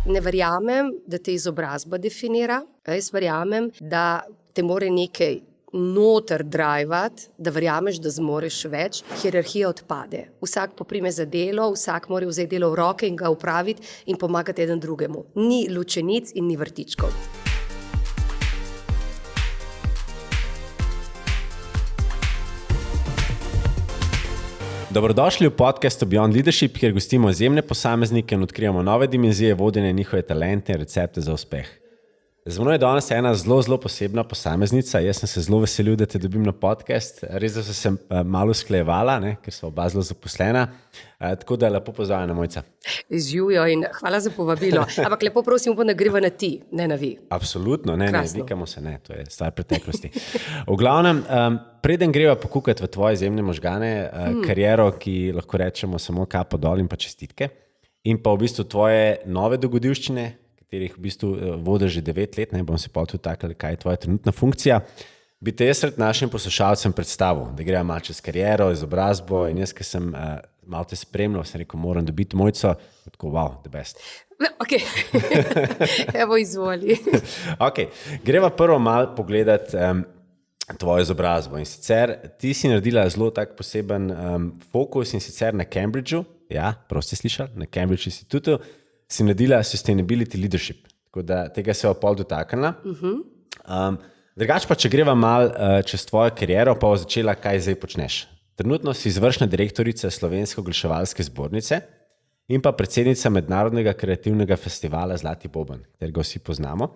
ne verjamem, da te izobrazba definira. Jaz verjamem, da te more nekaj noter drajvat, da verjameš, da zmoreš več, hierarhija odpade. Vsak poprime za delo, vsak mora vzeti delo v roke in ga upraviti in pomagati eden drugemu. Ni lučenic in ni vrtičkov. Dobrodošli v podcastu Beyond Leadership, kjer gostimo izjemne posameznike in odkrijemo nove dimenzije vodenja, njihove talente in recepte za uspeh. Z mano je danes ena zelo posebna posameznica. Jaz sem se zelo veselil, da te dobim na podcast. Res, da so se malo sklejevala, ker so oba zelo zaposlena. Tako da lepo pozdravljena, Mojca. Živjo in hvala za povabilo. Ampak lepo prosim, upam, da greva na ti, ne na vi. Absolutno, ne, vikamo se, ne, to je stvar preteklosti. V glavnem, preden greva pokukati v tvoje izjemne možgane, kariero, ki lahko rečemo samo kapo dol in pa čestitke, in pa v bistvu tvoje nove dogodivščine, katerih v bistvu vodiš že 9 let, ne bom se pa tudi takali, kaj je tvoja trenutna funkcija, bi te jaz sred našim poslušalcem predstavil, da greva malo čez kariero, izobrazbo in jaz, ki sem malo te spremljal, sem rekel, moram dobiti Mojco, tako wow, the best. Ok, evo izvoli. Ok, greva prvo malo pogledati tvojo izobrazbo in sicer ti si naredila zelo tak poseben fokus in sicer na Cambridgeu, ja, prav ste slišali, na Cambridge Institutu, si naredila Sustainability Leadership, tako da tega se bo pol dotaknila. Drugače pa, če greva mal čez tvojo kariero, pa bo začela, kaj zdaj počneš. Trenutno si izvršna direktorica Slovenske oglaševalske zbornice in pa predsednica Mednarodnega kreativnega festivala Zlati boben, katerega vsi poznamo.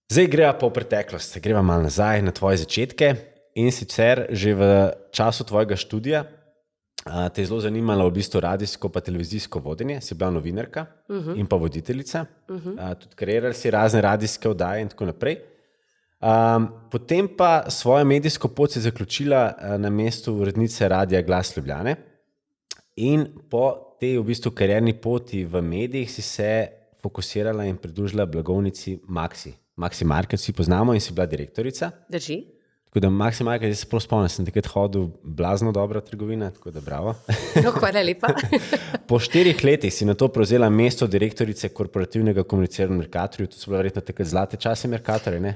Zdaj greva pa v preteklost, greva mal nazaj na tvoje začetke in sicer že v času tvojega študija te je zelo zanimalo v bistvu radijsko pa televizijsko vodenje, si bila novinarka in pa voditeljica, tudi kreirala si razne radijske oddaje in tako naprej. Potem pa svojo medijsko pot si zaključila na mestu urednice Radia Glas Ljubljane in po tej v bistvu karierni poti v medijih si se fokusirala in pridružila blagovnici Maxi Market, vsi poznamo in si bila direktorica. Drži. Tako da Maxi Market, jaz se prav spomnim, sem takrat hodil blazno dobra trgovina, tako da bravo. No, hvala lepa. Po 4 letih si na to prevzela mesto direktorice korporativnega komuniciranja v Mercatorju, to so bile verjetno takrat zlate časi Mercatorja, ne?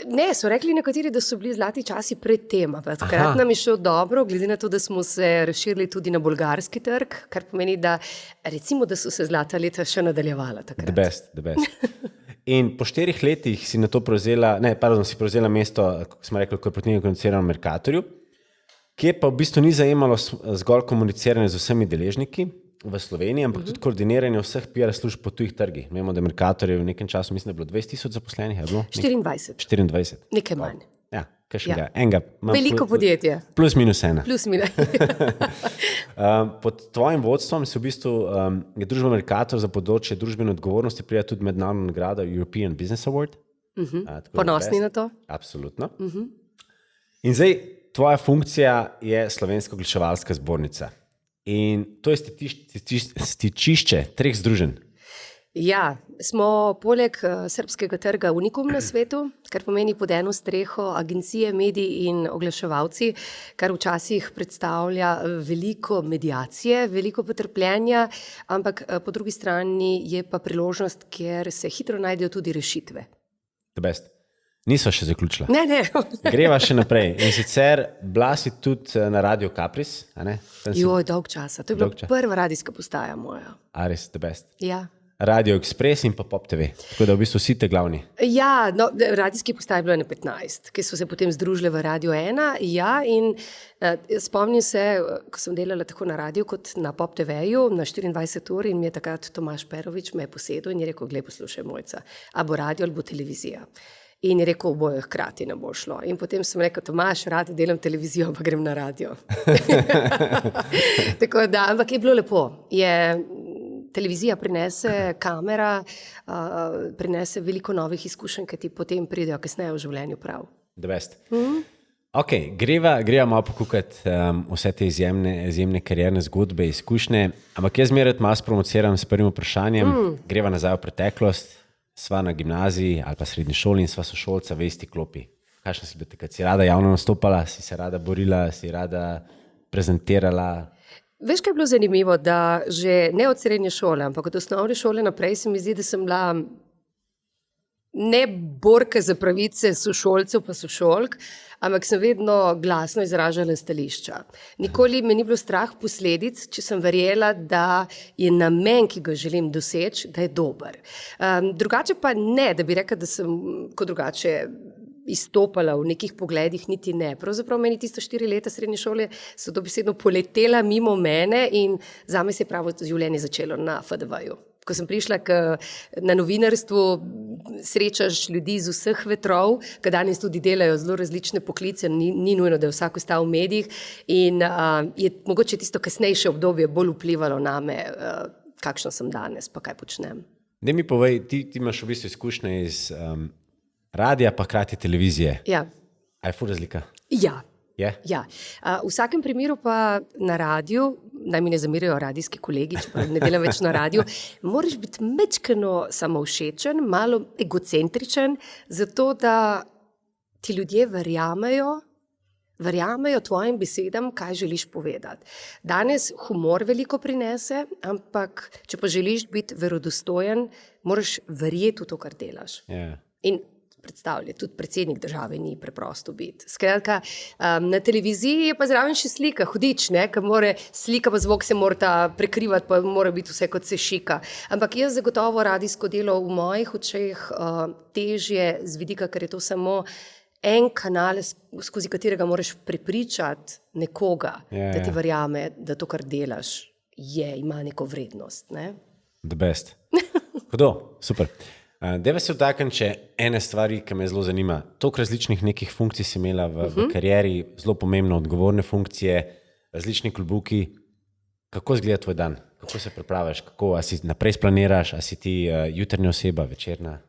Ne, so rekli nekateri, da so bili zlati časi pred tem, ampak takrat nam je šlo dobro, glede na to, da smo se razširili tudi na bolgarski trg, kar pomeni, da recimo, da so se zlata leta še nadaljevala takrat. The best. In po 4 letih si na to prevzela mesto, kako smo rekli, korporativnega komuniciranja v Mercatorju, kjer pa v bistvu ni zajemalo zgolj komuniciranje z vsemi deležniki v Sloveniji, ampak tudi koordiniranje vseh PR služb po tujih trgih. Vemo, da Mercator je v nekem času, mislim, da je bilo 20,000 zaposlenih. 24. Nekaj manj. Ja, kakšnega. Enega. Veliko podjetje. Plus minus ena. Pod tvojim vodstvom se v bistvu je družba Mercator za področje družbene odgovornosti prejela tudi mednarodno nagrado European Business Award. Ponosni na to? Absolutno. In zdaj tvoja funkcija je Slovenska oglaševalska zbornica. In to je stičišče 3 združenj. Ja, smo poleg srbskega trga unikum na svetu, kar pomeni pod eno streho agencije, mediji in oglaševalci, kar včasih predstavlja veliko mediacije, veliko potrpljenja, ampak po drugi strani je pa priložnost, kjer se hitro najdejo tudi rešitve. The best. Niso še zaključila. Ne. Greva še naprej. In sicer bila si tudi na Radio Capris, a ne? Dolg časa. To je bila prva radijska postaja moja. Ares, the best. Ja. Radio Express in pa Pop TV. Tako da v bistvu vsi te glavni. Ja, no, radijski postaje bilo je na 15, ki so se potem združile v Radio 1. Ja, in spomnim se, ko sem delala tako na radiju kot na Pop TV-ju na 24 ur in mi je takrat Tomaž Perovič me je posedel in je rekel, glej, poslušaj, Mojca, a bo radio ali bo televizija. In je rekel, oboje hkrati ne bo šlo. In potem sem rekel, Tomaž, rada delam televizijo, pa grem na radio. Tako da, ampak je bilo lepo. Televizija prinese, kamera prinese veliko novih izkušenj, ki ti potem pridejo kasneje v življenju prav. The best. Ok, greva malo pokukati vse te izjemne karierne zgodbe, izkušnje, ampak jaz zmeraj malo sprovociram s prvim vprašanjem, greva nazaj v preteklost, sva na gimnaziji ali pa srednji šoli in sva sošolca v isti klopi. Kakšna si bila takrat? Si rada javno nastopala, si se rada borila, si rada prezentirala? Veš, kaj je bilo zanimivo, da že ne od srednje šole, ampak od osnovne šole naprej se mi zdi, da sem bila ne borka za pravice sošolcev pa sošolk, ampak sem vedno glasno izražala stališča. Nikoli me ni bilo strah posledic, če sem verjela, da je namen, ki ga želim doseči, da je dober. Drugače pa ne, da bi rekla, da sem kot drugače izstopala v nekih pogledih, niti ne. Pravzaprav meni tisto 4 leta srednje šole so dobesedno poletela mimo mene in zame se je pravo življenje začelo na FDV-ju. Ko sem prišla na novinarstvu, srečaš ljudi z vseh vetrov, ki danes tudi delajo zelo različne poklice, ni nujno, da je vsak ostal v medijih in je mogoče tisto kasnejše obdobje bolj vplivalo name, kakšna sem danes, pa kaj počnem. Daj mi povej, ti imaš v bistvu izkušnje iz radija pa hkrati televizije. Ja. A je ful razlika? Ja. Je? Ja. V vsakem primeru pa na radiju, naj mi ne zamerijo radijski kolegi, čeprav ne delam več na radiju, moraš biti majčkeno samovšečen, malo egocentričen, zato da ti ljudje verjamejo tvojim besedam, kaj želiš povedati. Danes humor veliko prinese, ampak če pa želiš biti verodostojen, moraš verjeti v to, kar delaš. Yeah. In predstavljati, tudi predsednik države ni preprosto biti. Skratka, na televiziji je pa zraven še slika, hudič, ne, ker mora slika pa zvok se morata prekrivati, pa mora biti vse kot se šika. Ampak jaz zagotovo radijsko delo v mojih očeh težje z vidika, ker je to samo en kanal, skozi katerega moraš prepričati nekoga, da ti verjame, da to, kar delaš, ima neko vrednost. Ne? The best. Hudo, super. Deva se vtaknem, če ene stvari, ki me zelo zanima. Toliko različnih nekih funkcij si imela v karieri, zelo pomembno odgovorne funkcije, različni klubuki. Kako izgleda tvoj dan? Kako se pripraviš? Kako, a si naprej splaniraš? A si ti jutranja oseba, večerna?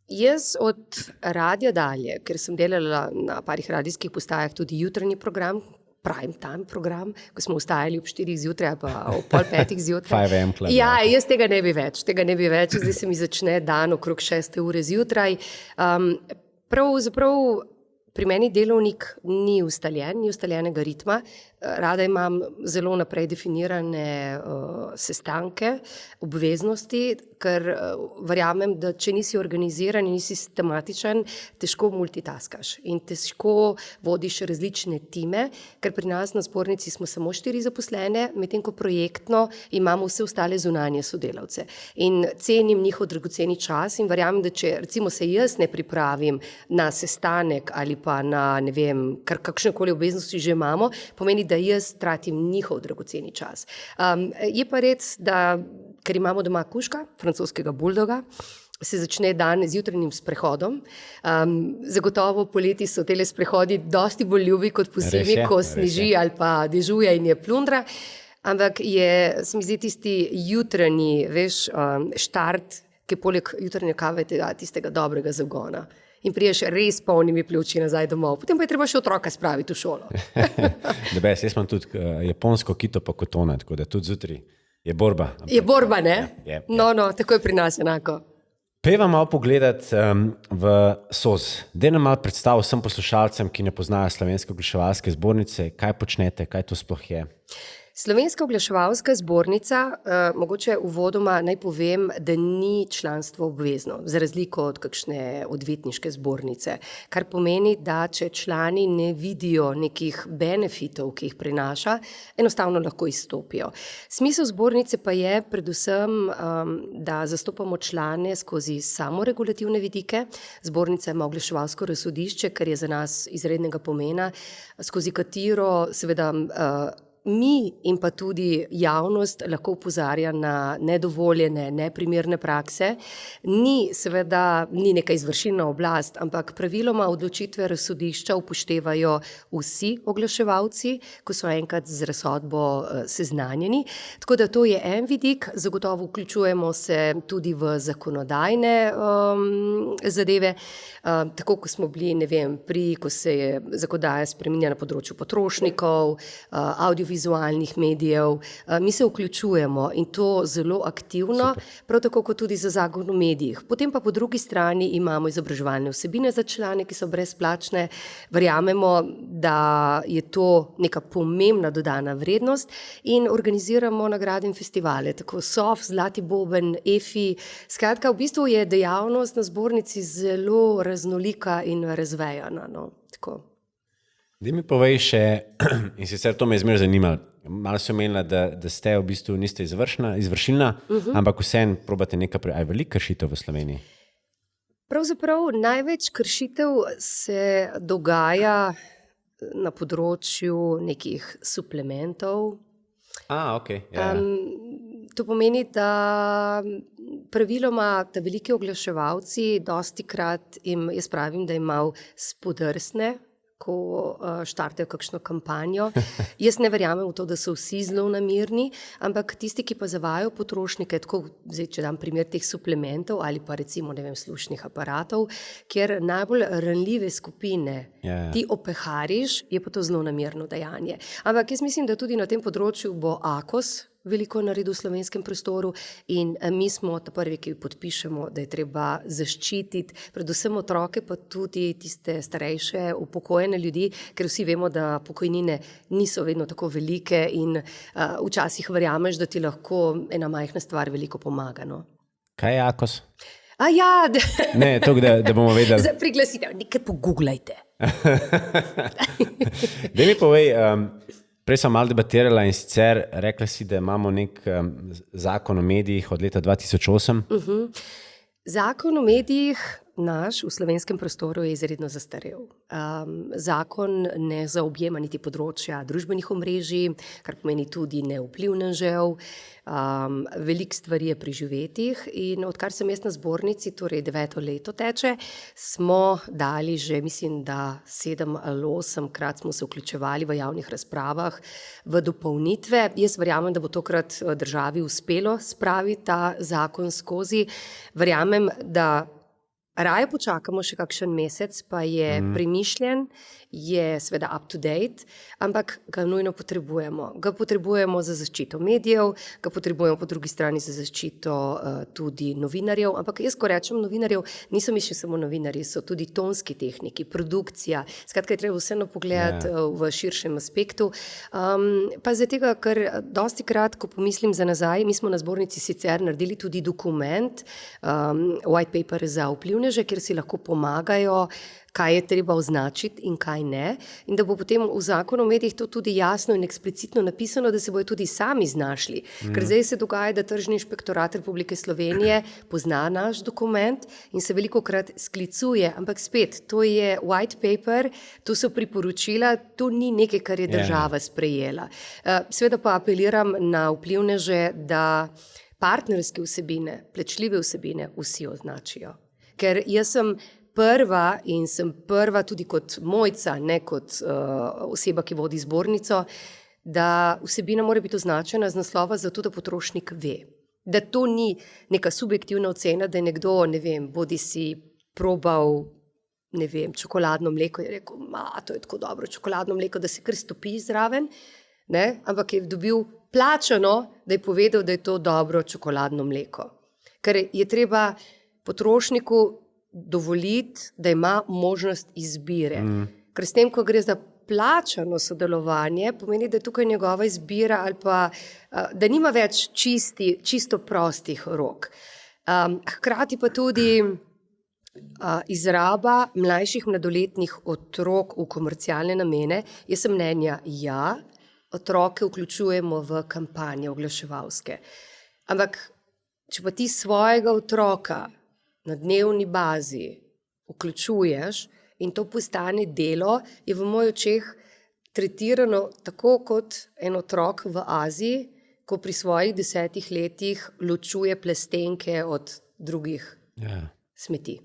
Jaz od radija dalje, ker sem delala na parih radijskih postajah tudi jutranji program, prime time program, ko smo vstajali ob 4 zjutraj, pa ob 4:30 zjutraj. 5 AM club. Ja, jaz tega ne bi več, zdaj se mi začne dan okrog 6 ure zjutraj. Pravzaprav pri meni delovnik ni ustaljenega ritma. Rada imam zelo naprej definirane sestanke, obveznosti, ker verjamem, da če nisi organiziran in nisi sistematičen, težko multitaskaš in težko vodiš različne time, ker pri nas na zbornici smo samo 4 zaposlene, medtem ko projektno imamo vse ostale zunanje sodelavce. In cenim njihov dragoceni čas in verjamem, da če recimo se jaz ne pripravim na sestanek ali pa na, ne vem, kakšnekoli obveznosti že imamo, pomeni, da jaz tratim njihov dragoceni čas. Je pa res, da ker imamo doma kužka, francoskega buldoga, se začne dan z jutranjim sprehodom. Zagotovo poleti so tele sprehodi dosti bolj ljubi kot pozimi, ko sneži ali pa dežuje in je plundra. Ampak se mi zdi tisti jutranji, štart, ki poleg jutranje kave tistega dobrega zagona. In priješ res polnimi pljuči nazaj domov. Potem pa je treba še otroka spraviti v šolo. Jaz imam tudi japonsko kito pa kotona, tako da tudi zjutraj je borba. Je borba, ne? No, tako je pri nas enako. Pejva malo pogledati v SOS. Daj nam malo predstav vsem poslušalcem, ki ne poznajo Slovenske oglaševalske zbornice, kaj počnete, kaj to sploh je. Slovenska oglaševalska zbornica, mogoče uvodoma naj povem, da ni članstvo obvezno, za razliko od kakšne odvetniške zbornice, kar pomeni, da če člani ne vidijo nekih benefitov, ki jih prinaša, enostavno lahko izstopijo. Smisel zbornice pa je predvsem, da zastopamo člane skozi samoregulativne vidike. Zbornica ima oglaševalsko razsodišče, kar je za nas izrednega pomena, skozi katero seveda mi in pa tudi javnost lahko opozarja na nedovoljene, neprimerne prakse. Ni neka izvršilna oblast, ampak praviloma odločitve razsodišča upoštevajo vsi oglaševalci, ko so enkrat z razsodbo seznanjeni. Tako da to je en vidik, zagotovo vključujemo se tudi v zakonodajne zadeve, tako ko smo bili, ko se je zakonodaja spreminja na področju potrošnikov, audio audiovizualnih medijev, mi se vključujemo in to zelo aktivno, prav tako kot tudi za Zakon o medijih. Potem pa po drugi strani imamo izobraževalne vsebine za člane, ki so brezplačne. Verjamemo, da je to neka pomembna dodana vrednost in organiziramo nagrade in festivale, tako SOF, Zlati boben, EFI. Skratka, v bistvu je dejavnost na zbornici zelo raznolika in razvejana. No, tako. Daj mi povej še, in sicer to me je zmeraj zanimalo, malo si omenila, da ste v bistvu niste izvršilna, ampak vseeno probate nekaj, a je veliko kršitev v Sloveniji? Pravzaprav največ kršitev se dogaja na področju nekih suplementov. Okay. Yeah. To pomeni, da praviloma ta veliki oglaševalci dostikrat jaz pravim, da jim malo spodrsne, ko štartajo kakšno kampanjo. Jaz ne verjamem v to, da so vsi zlonamerni, ampak tisti, ki pa zavajajo potrošnike, tako zdaj, če dam primer teh suplementov ali pa recimo, ne vem, slušnih aparatov, kjer najbolj ranljive skupine ti opehariš, je pa to zlonamerno dejanje. Ampak jaz mislim, da tudi na tem področju bo AKOS veliko naredil v slovenskem prostoru in mi smo ta prvi, ki podpišemo, da je treba zaščititi predvsem otroke, pa tudi tiste starejše, upokojene ljudi, ker vsi vemo, da pokojnine niso vedno tako velike in včasih verjameš, da ti lahko ena majhna stvar veliko pomaga. No. Kaj je AKOS? Ne, to, da bomo vedeli. Za priglasitev, nekaj pogooglajte. Daj mi povej, prej sem malo debatirala in sicer rekla si, da imamo nek zakon o medijih od leta 2008. Zakon o medijih naš v slovenskem prostoru je izredno zastarel. Zakon ne zaobjema niti področja družbenih omrežij, kar pomeni tudi nevplivnežev. Veliko stvari je preživetih in odkar sem jaz na zbornici, torej 9. leto teče, smo dali že, mislim, da 7 ali 8-krat smo se vključevali v javnih razpravah v dopolnitve. Jaz verjamem, da bo tokrat državi uspelo spraviti ta zakon skozi. Verjamem, da raje počakamo še kakšen mesec, pa je premišljen, je seveda up to date, ampak ga nujno potrebujemo. Ga potrebujemo za zaščito medijev, ga potrebujemo po drugi strani za zaščito tudi novinarjev, ampak jaz, ko rečem novinarjev, niso mišli samo novinarji, so tudi tonski tehniki, produkcija, skratka je treba vseeno pogledati v širšem aspektu. Pa zdaj tega, ker dosti krat, ko pomislim za nazaj, mi smo na zbornici sicer naredili tudi dokument, white paper za vplivneže, kjer si lahko pomagajo, kaj je treba označiti in kaj ne. In da bo potem v zakonu o medijih to tudi jasno in eksplicitno napisano, da se bojo tudi sami znašli. Ker zdaj se dogaja, da Tržni inšpektorat Republike Slovenije pozna naš dokument in se velikokrat sklicuje, ampak spet, to je white paper, to so priporočila, to ni nekaj, kar je država sprejela. Seveda pa apeliram na vplivneže, da partnerske vsebine, plačljive vsebine vsi označijo. Ker jaz sem prva in sem prva tudi kot Mojca, ne kot oseba, ki vodi zbornico, da vsebina mora biti označena z naslova zato, da potrošnik ve. Da to ni neka subjektivna ocena, da je nekdo, ne vem, bodi si probal, ne vem, čokoladno mleko in je rekel, to je tako dobro čokoladno mleko, da se kar stopi zraven, ne? Ampak je dobil plačano, da je povedal, da je to dobro čokoladno mleko. Ker je treba potrošniku dovoliti, da ima možnost izbire. Ker s tem, ko gre za plačano sodelovanje, pomeni, da je tukaj njegova izbira ali pa, da nima več čisto prostih rok. Hkrati pa tudi izraba mlajših mladoletnih otrok v komercialne namene. Jaz sem mnenja, otroke vključujemo v kampanje oglaševalske. Ampak, če pa ti svojega otroka na dnevni bazi vključuješ in to postane delo, je v mojih očeh tretirano tako kot en otrok v Aziji, ko pri svojih 10 letih ločuje plastenke od drugih smeti.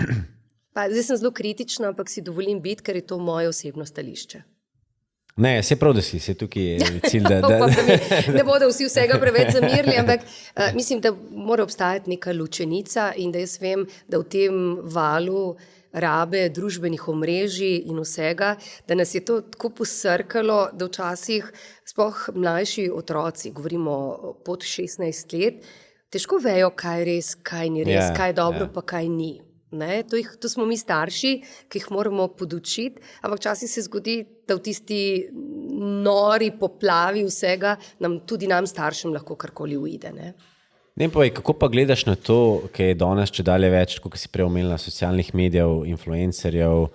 Pa, zdaj sem zelo kritična, ampak si dovolim biti, ker je to moje osebno stališče. Ne, se prav, da si tukaj cilj, ne bodo vsi vsega preveč zamirili, ampak mislim, da mora obstajati neka ločenica in da jaz vem, da v tem valu rabe družbenih omrežij in vsega, da nas je to tako posrkalo, da včasih sploh mlajši otroci, govorimo pod 16 let, težko vejo, kaj je res, kaj ni res, kaj je dobro, pa kaj ni. Ne? To smo mi starši, ki jih moramo podučiti, ampak včasih se zgodi, da v tisti nori poplavi vsega tudi nam staršem lahko karkoli uide. Ne povej, kako pa gledaš na to, ki je danes čedalje več, kot si prej omenila, socialnih medijev, influencerjev,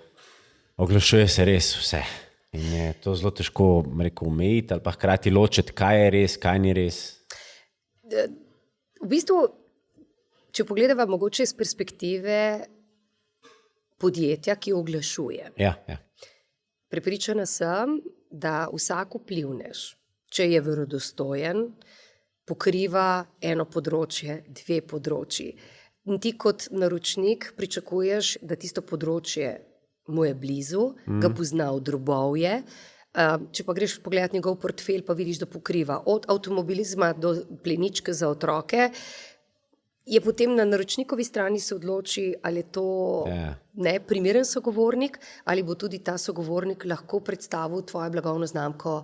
oglašuje se res vse. In je to zelo težko, rekel, omejiti ali pa hkrati ločiti, kaj je res, kaj ni res. V bistvu, če pogledava mogoče iz perspektive podjetja, ki oglašuje. Ja. Prepričana sem, da vsak vplivnež, če je verodostojen, pokriva eno področje, dve področji. In ti kot naročnik pričakuješ, da tisto področje mu je blizu, ga pozna v drobovje. Če pa greš pogledati njegov portfelj, pa vidiš, da pokriva od avtomobilizma do pleničke za otroke, je potem na naročnikovi strani se odloči, ali je to primeren sogovornik, ali bo tudi ta sogovornik lahko predstavil tvojo blagovno znamko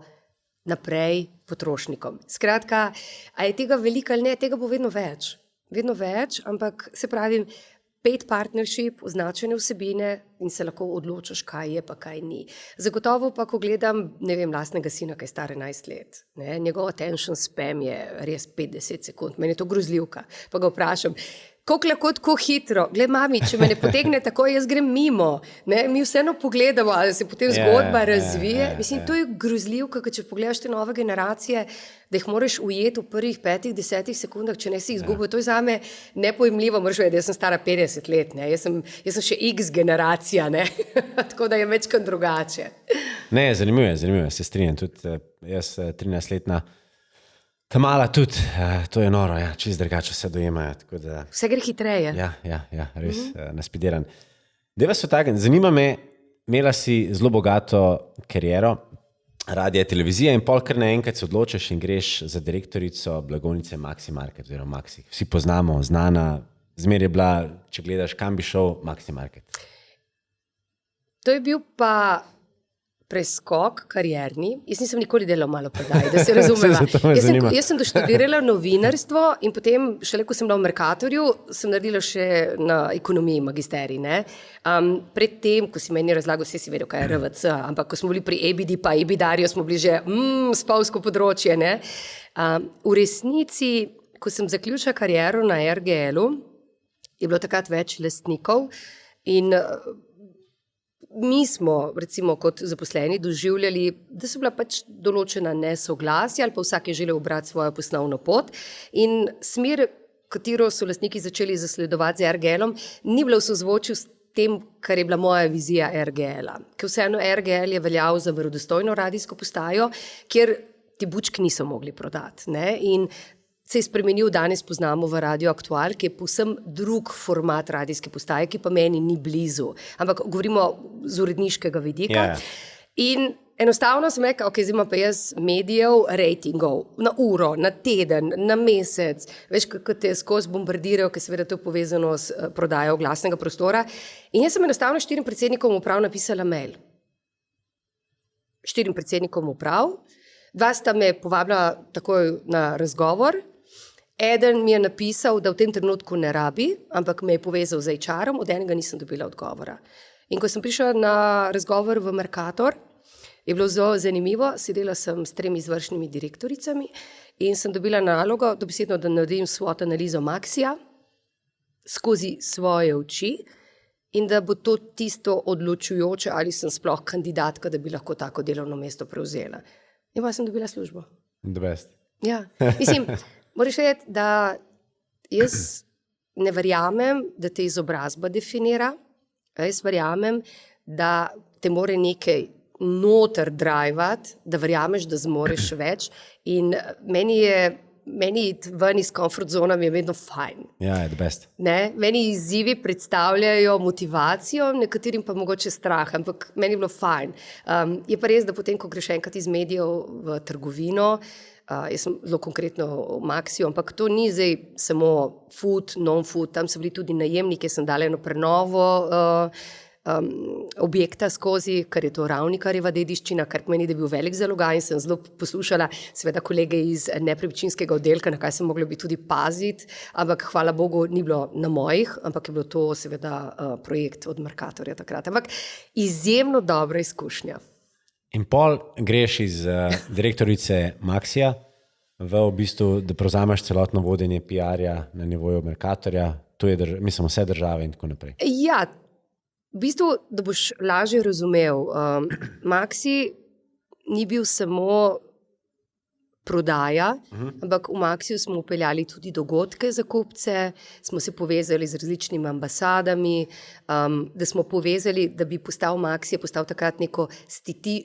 naprej potrošnikom. Skratka, a je tega veliko ali ne, tega bo vedno več, ampak se pravi, 5 partnership, označene vsebine in se lahko odločiš, kaj je pa kaj ni. Zagotovo pa, ko gledam, lastnega sina, ki je star 11 let, njegov attention span je res 50 sekund, meni je to grozljivka, pa ga vprašam, koliko lahko tako hitro, gled mami, če me ne potegne tako, jaz grem mimo, mi vseeno pogledamo, ali se potem zgodba razvije. Mislim, to je grozljivka, ker če pogledaš te nove generacije, da jih moraš ujeti v prvih 5-10 sekundah, če ne si izgubil. To je zame nepojemljivo, moraš vedeti, jaz sem stara 50 let, jaz sem še X generacija, tako da je večkrat drugače. Ne, zanimivo, se strinjam, tudi jaz 13-letna ta-mala tudi, to je noro, čisto drugače se dojemajo. Vse gre hitreje. Ja, res naspideran. Deva se tako, zanima me, imela si zelo bogato kariero, radija, televizija in pol kar naenkrat se odločiš in greš za direktorico blagovnice Maxi Market oziroma Maxi. Vsi poznamo, znana, zmeraj je bila, če gledaš, kam bi šel, Maxi Market. To je bil pa preskok karierni. Jaz nisem nikoli delala malo prodaj, da se razumeva. Jaz sem doštudirala novinarstvo in potem, šele ko sem bila v Mercatorju, sem naredila še na ekonomiji magisterij. Predtem, ko si meni razlagal, vse si vedel, kaj je RVC, ampak ko smo bili pri EBD pa EBIDarju, smo bili že spolsko področje. V resnici, ko sem zaključila kariero na RGL-u, je bilo takrat več lastnikov in mi smo, recimo, kot zaposleni doživljali, da so bila pač določena nesoglasja ali pa vsak je želel obrati svojo poslovno pot in smer, katero so lastniki začeli zasledovati z RGL-om, ni bila v sozvočju s tem, kar je bila moja vizija RGL-a. Ker vseeno RGL je veljal za verodostojno radijsko postajo, kjer ti bučki niso mogli prodati. In se je spremenil, danes poznamo v Radio Aktual, ki je povsem drug format radijske postaje, ki pa meni ni blizu. Ampak govorimo z uredniškega vidika. In enostavno sem rekla, zdaj imam pa jaz medijev, rejtingov, na uro, na teden, na mesec, veš, kako te skozi bombardirajo, ker seveda to je povezano s prodajo glasnega prostora. In jaz sem enostavno 4 predsednikom uprav napisala mail. 4 predsednikom uprav, 2 sta me povabila takoj na razgovor. Eden mi je napisal, da v tem trenutku ne rabi, ampak me je povezal z HR-om, od enega nisem dobila odgovora. In ko sem prišla na razgovor v Mercator, je bilo zelo zanimivo, sedela sem s 3 izvršnimi direktoricami in sem dobila nalogo, dobesedno, da naredim SWOT analizo Maxija skozi svoje oči in da bo to tisto odločujoče, ali sem sploh kandidatka, da bi lahko tako delovno mesto prevzela. In pa sem dobila službo. The best. Ja, mislim, moraš vedeti, da jaz ne verjamem, da te izobrazba definira. Jaz verjamem, da te more nekaj noter drivati, da verjameš, da zmoreš več. In meni iti ven iz comfort zona mi je vedno fajn. Ja, the best. Meni izzivi predstavljajo motivacijo, nekaterim pa mogoče strah, ampak meni je bilo fajn. Je pa res, da potem, ko greš enkrat iz medijev v trgovino, jaz sem zelo konkretno v Maxiju, ampak to ni zdaj samo food, non-food, tam so bili tudi najemniki, sem dala eno prenovo objekta skozi, ker je to Ravnikarjeva dediščina, kar pomeni, da je bil velik zalogaj in sem zelo poslušala seveda kolege iz nepremičninskega oddelka, na kaj sem mogla biti tudi paziti, ampak hvala Bogu ni bilo na mojih, ampak je bilo to seveda projekt od Mercatorja takrat. Ampak izjemno dobra izkušnja. In pol greš iz direktorice Maxija v bistvu, da prevzameš celotno vodenje PR-ja na nivoju Mercatorja, to je mislim, vse države in tako naprej. Ja, v bistvu, da boš lažje razumel, Maxi ni bil samo prodaja, ampak v Maxiju smo upeljali tudi dogodke za kupce, smo se povezali z različnimi ambasadami, da smo povezali, da bi postal Maxi, je postal takrat neko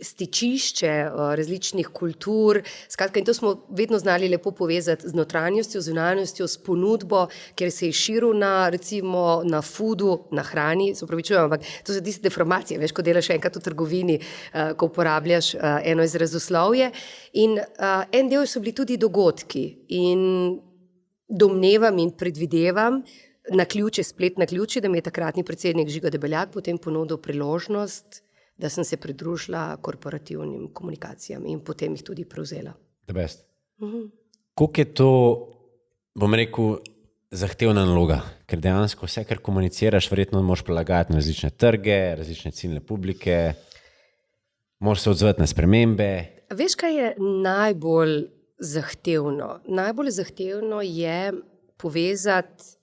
stičišče različnih kultur, skratka, in to smo vedno znali lepo povezati z notranjostjo, z zunanjostjo, s ponudbo, ker se je širil na, recimo, na foodu, na hrani, se upravičujem, ampak to so tiste deformacije, veš, ko delaš enkrat v trgovini, ko uporabljaš eno izrazoslovje, in en del so bili tudi dogodki in domnevam in predvidevam na ključe, splet na ključe, da mi je takratni predsednik Žiga Debeljak potem ponudil priložnost, da sem se pridružila korporativnim komunikacijam in potem jih tudi prevzela. The best. Koliko je to, bom rekel, zahtevna naloga? Ker dejansko vse, kar komuniciraš, verjetno moraš prilagajati na različne trge, različne ciljne publike, moraš se odzvati na spremembe. Veš, kaj je najbolj zahtevno? Najbolj zahtevno je povezati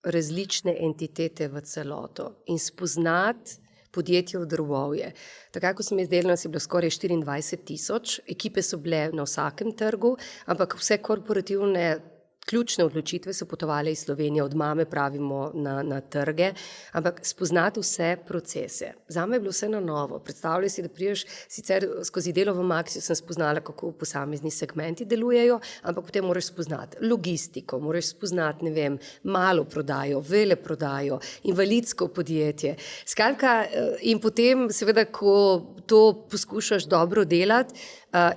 različne entitete v celoto in spoznati podjetje v drobovje. Tako, ko sem jaz delala, je bilo skoraj 24,000, ekipe so bile na vsakem trgu, ampak vse korporativne ključne odločitve so potovale iz Slovenije, od mame pravimo na trge, ampak spoznati vse procese. Zame je bilo vse na novo. Predstavljaj si, da priješ, sicer skozi delo v Maxiju sem spoznala, kako posamezni segmenti delujejo, ampak potem moraš spoznati logistiko, moraš spoznati, ne vem, malo prodajo, veleprodajo, invalidsko podjetje. Skratka, in potem seveda, ko to poskušaš dobro delati,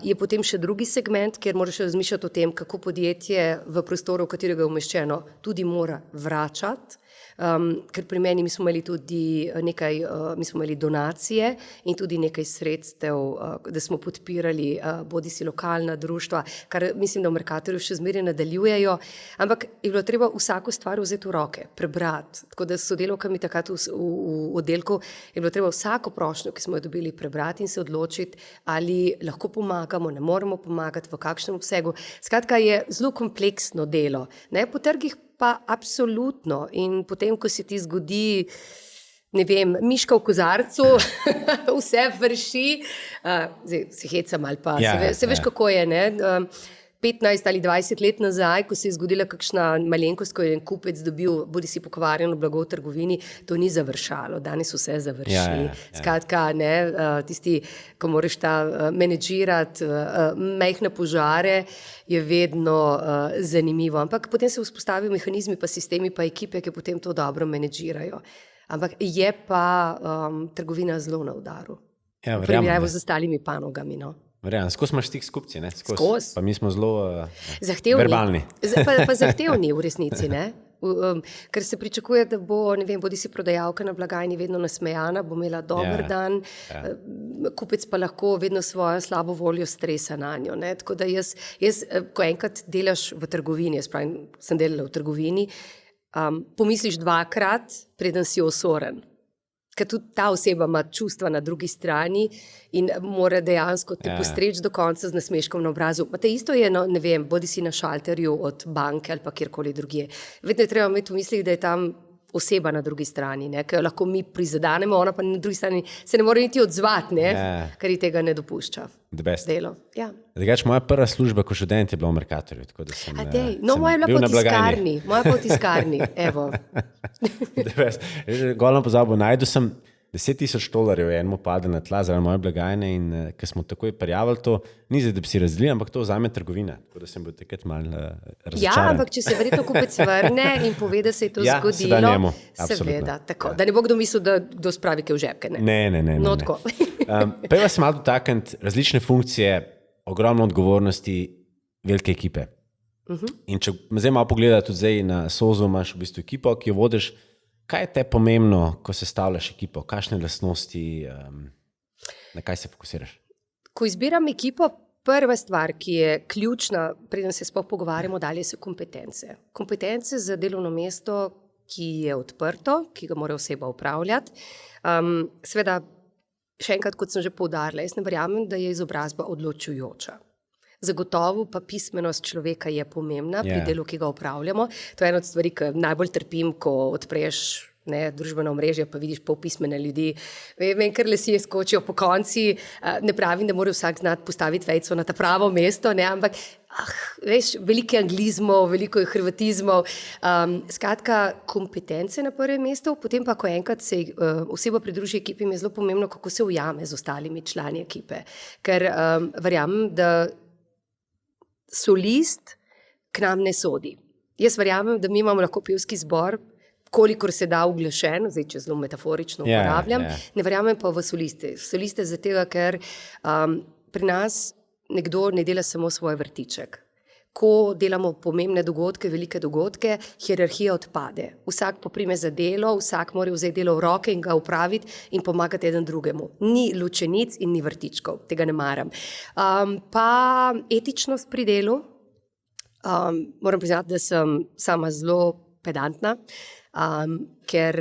je potem še drugi segment, kjer moraš razmišljati o tem, kako podjetje v prostoru, v katerega je umeščeno, tudi mora vračati. Ker pri meni mi smo imeli tudi mi smo imeli donacije in tudi nekaj sredstev, da smo podpirali bodisi lokalna društva, kar mislim, da v Mercatorju še zmeraj nadaljujejo, ampak je bilo treba vsako stvar vzeti v roke, prebrati. Tako da s sodelavkami takrat v oddelku je bilo treba vsako prošnjo, ki smo jo dobili, prebrati in se odločiti, ali lahko pomagamo, ne moremo pomagati, v kakšnem obsegu. Skratka, je zelo kompleksno delo. Ne, po trgih pa absolutno. In potem, ko se ti zgodi, ne vem, miška v kozarcu, vse vrši, zdaj se hecam ali pa, se veš, kako je, ne? 15 ali 20 let nazaj, ko se je zgodila kakšna malenkost, ko je en kupec dobil bodisi pokvarjeno blago v trgovini, to ni završalo, danes vse završi. Skratka, ne, tisti, ko moraš menedžirati majhne požare, je vedno zanimivo. Ampak potem se vzpostavijo mehanizmi, pa sistemi, pa ekipe, ki potem to dobro menedžirajo. Ampak je pa trgovina zelo na udaru. Ja, v primerjavi z ostalimi panogami, no. Verjamem, skozi imaš stik s kupci, ne? Skozi. Pa mi smo zelo verbalni. Verbalni. Pa zahtevni v resnici, ne? Ker se pričakuje, da bo, ne vem, bodisi prodajalka na blagajni vedno nasmejana, bo imela dober dan, kupec pa lahko vedno svojo slabo voljo stresa nanjo, ne? Tako da jaz, ko enkrat delaš v trgovini, jaz pravim, sem delala v trgovini, pomisliš dvakrat, preden si osoren. Ker tudi ta oseba ima čustva na drugi strani in mora dejansko te postreči do konca z nasmeškom na obrazu. Pa te isto je, no, ne vem, bodi si na šalterju od banke ali pa kjerkoli drugje. Vedno je treba imeti v mislih, da je tam oseba na drugi strani, ne, ker jo lahko mi prizadanemo, ona pa na drugi strani se ne more niti odzvati, ne, ker ji tega ne dopušča. Delo. Ja. Drugače, moja prva služba kot študent je bila v Mercatorju, tako da sem moja je bila po tiskarni. Moja po tiskarni, evo. Golno pozabil, najdu sem $10,000 enemu pade na tla zaradi moje blagajne in ker smo takoj prijavili to, ni zdaj, da bi si razdelili, ampak to vzame trgovina, tako da sem bil takrat malo razočaran. Ja, ampak če se verjetno kupec vrne in pove, da se je to zgodilo, njemu, seveda, tako. Da ne bo kdo mislil, da kdo spravi kaj v žepke, ne? Ne. No, tako. Prej vas malo dotakniti različne funkcije, ogromno odgovornosti, velike ekipe. In če zdaj malo pogledati tudi zdaj na Sozo, imaš v bistvu ekipo, ki jo vodiš, kaj je te pomembno, ko sestavljaš ekipo? Kakšne lastnosti, na kaj se fokusiraš? Ko izbiram ekipo, prva stvar, ki je ključna, preden se sploh pogovarjamo dalje, so kompetence. Kompetence za delovno mesto, ki je odprto, ki ga mora oseba upravljati. Seveda, še enkrat, kot sem že poudarila, jaz ne verjamem, da je izobrazba odločujoča. Zagotovo pa pismenost človeka je pomembna pri delu, ki ga upravljamo. To je ena od stvari, ki najbolj trpim, ko odpreš družbeno omrežje, pa vidiš polpismene ljudi. Vem, kar lesije skočijo po konci. Ne pravim, da mora vsak znati postaviti vejco na ta pravo mesto, ampak veš, veliko je anglizmov, veliko je hrvatizmov. Skratka, kompetence na prvem mestu, potem pa, ko enkrat se oseba pridruži ekipi, mi je zelo pomembno, kako se ujame z ostalimi člani ekipe. Ker verjamem, da solist k nam ne sodi. Jaz verjamem, da mi imamo lahko pevski zbor, kolikor se da uglašen, zdaj če zelo metaforično uporabljam, ne verjamem pa v soliste. Soliste zato, ker pri nas nekdo ne dela samo svoj vrtiček. Ko delamo pomembne dogodke, velike dogodke, hierarhija odpade. Vsak poprime za delo, vsak mora vzeti delo v roke in ga upraviti in pomagati eden drugemu. Ni lučenic in ni vrtičkov, tega ne maram. Pa etičnost pri delu. Moram priznati, da sem sama zelo pedantna, ker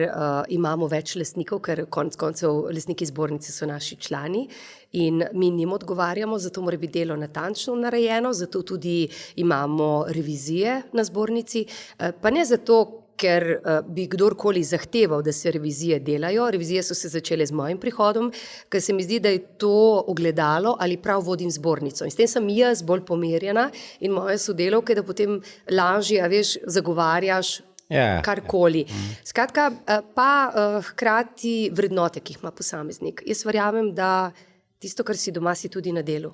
imamo več lastnikov, ker konec koncev lastniki zbornice so naši člani in mi njim odgovarjamo, zato mora biti delo natančno narejeno, zato tudi imamo revizije na zbornici, pa ne zato, ker bi kdorkoli zahteval, da se revizije delajo. Revizije so se začele z mojim prihodom, ker se mi zdi, da je to ogledalo, ali prav vodim zbornico. In s tem sem jaz bolj pomirjena in moje sodelavke, da potem lažje, veš, zagovarjaš karkoli. Skratka, pa hkrati vrednote, ki jih ima posameznik. Jaz verjamem, da tisto, kar si doma, si tudi na delu.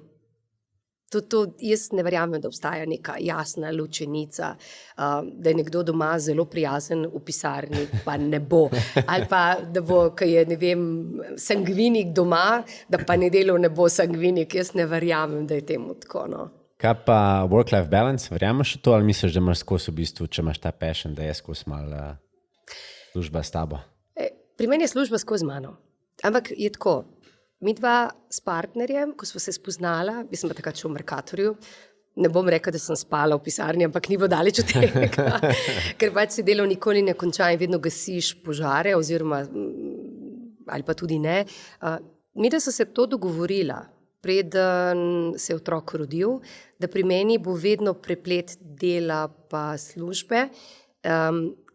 Jaz ne verjamem, da obstaja neka jasna ločenica, da je nekdo doma zelo prijazen v pisarni, pa ne bo. Ali pa, da bo, ko je, ne vem, sangvinik doma, da pa nedeljo ne bo sangvinik. Jaz ne verjamem, da je temu tako, no. Kaj pa work-life balance? Verjameš v to ali misliš, da imaš skozi v bistvu, če imaš ta passion, da je skozi malo služba s tabo? Pri meni je služba skozi mano. Ampak je tako. Mi dva s partnerjem, ko smo se spoznala, jaz sem pa takrat še v Mercatorju, ne bom rekla, da sem spala v pisarni, ampak ni bilo daleč od tega, ker pač se delo nikoli ne konča in vedno gasiš požare, oziroma ali pa tudi ne. Mi da so se to dogovorila, preden se je otrok rodil, da pri meni bo vedno preplet dela pa službe,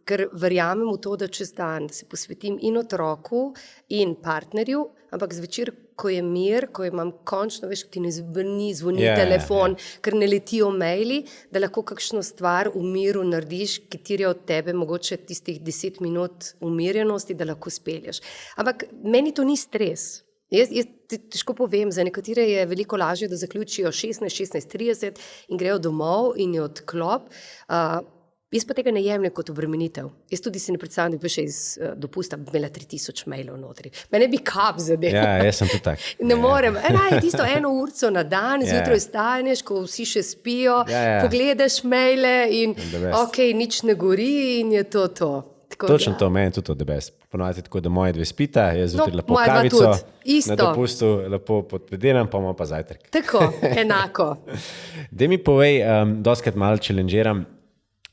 ker verjamem v to, da čez dan se posvetim in otroku in partnerju, ampak zvečer, ko je mir, ko imam končno, veš, ti ne zvoni telefon, ker ne letijo maili, da lahko kakšno stvar v miru narediš, ki terja od tebe mogoče tistih 10 minut umirjenosti, da lahko spelješ. Ampak meni to ni stres. Jaz težko povem, za nekatere je veliko lažje, da zaključijo 16:30 in grejo domov in je odklop. Jaz pa tega ne jemljem kot obremenitev. Jaz tudi si ne predstavljam, da bi še iz dopusta imela 3000 mailov notri. Mene bi kap zadela. Ja, jaz sem tudi tak. Ne morem. Tisto 1 urco na dan, zjutraj staneš, ko vsi še spijo, pogledaš maile in nič ne gori in je to. Točno to, meni je tudi to the best. Ponovadi tako, da moje 2 spita, jaz zjutraj lepo kavico, na dopustu lepo podpredinam, pa imam pa zajtrk. Tako, enako. Daj mi povej, dostikrat malo challengeram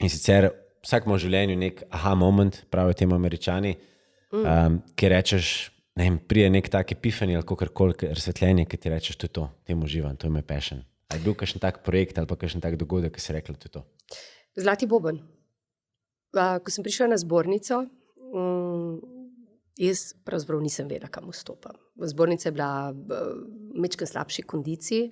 in sicer vsakmo v življenju nek aha moment, pravijo temu Američani, ki rečeš, ne vem, prije nek tak epifani ali kakorkoli razsvetljenje, ki ti rečeš, to je to, tem uživam, to je moj passion. Ali je bil kakšen tak projekt ali pa kakšen tak dogodek, ki si rekla, to je to? Zlati boben. Ko sem prišla na zbornico, jaz pravzaprav nisem vedela, kam vstopam. Zbornica je bila v majčkeno slabši kondiciji,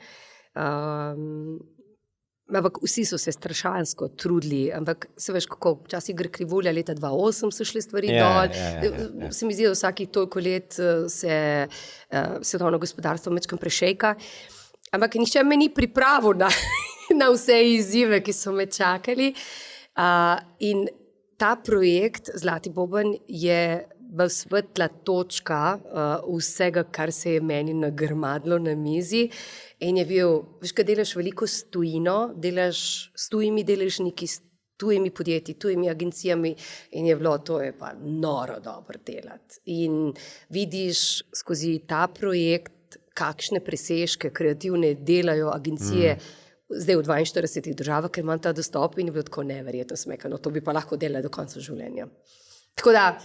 ampak vsi so se strašansko trudili, ampak se veš, kako včasih gre krivulja, leta 2008 so šle stvari dol. Se mi zdi, da vsakih toliko let se svetovno gospodarstvo majčkeno prešejka, ampak nihče me ni pripravil na vse izzive, ki so me čakali. In ta projekt Zlati boben je bolj svetla točka vsega, kar se je meni nagrmadilo na mizi. In je bil, veš, kaj delaš veliko s tujino, delaš s tujimi deležniki, s tujimi podjetji, tujimi agencijami in je bilo, to je pa noro dobro delati. In vidiš skozi ta projekt, kakšne presežke kreativne delajo agencije zdaj v 42 državah, ker imam ta dostop in je bilo tako neverjetno smekano. To bi pa lahko delali do konca življenja. Tako da,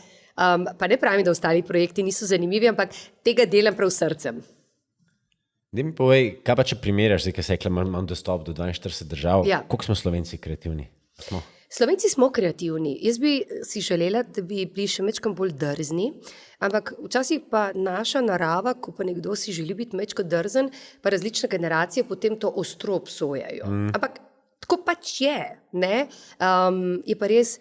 pa ne pravim, da ostali projekti niso zanimivi, ampak tega delam prav srcem. Daj mi povej, kaj pa če primerjaš, zdaj, ki se rekla, imam dostop do 42 držav, koliko smo Slovenci kreativni? Slovenci smo kreativni. Jaz bi si želela, da bi bili še mečkam bolj drzni, ampak včasih pa naša narava, ko pa nekdo si želi biti mečko drzen, pa različne generacije potem to ostro obsojajo. Ampak tako pač je, ne? Je pa res,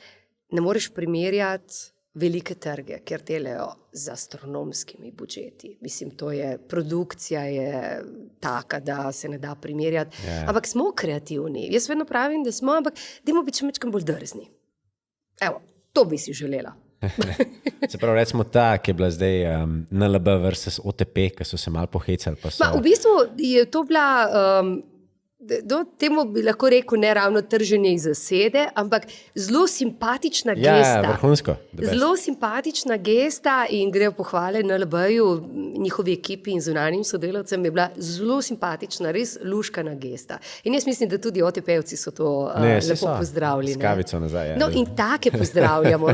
ne moreš primerjati velike trge, ker delajo z astronomskimi budžeti. Mislim, to je, produkcija je taka, da se ne da primerjati. Ampak smo kreativni. Jaz vedno pravim, da smo, ampak dajmo biti še mečkam bolj drzni. Evo, to bi si želela. Se pravi, recimo ta, ki je bila zdaj NLB versus OTP, ki so se malo pohecali. V bistvu je to bila... temu bi lahko rekel ne ravno trženje iz zasede, ampak zelo simpatična gesta. Ja, vrhunsko. Zelo simpatična gesta in grejo pohvale NLB-ju, njihovi ekipi in zunanjim sodelavcem je bila zelo simpatična, res luškana gesta. In jaz mislim, da tudi OTP-evci so to lepo pozdravili. S kavico nazaj. No, in take pozdravljamo,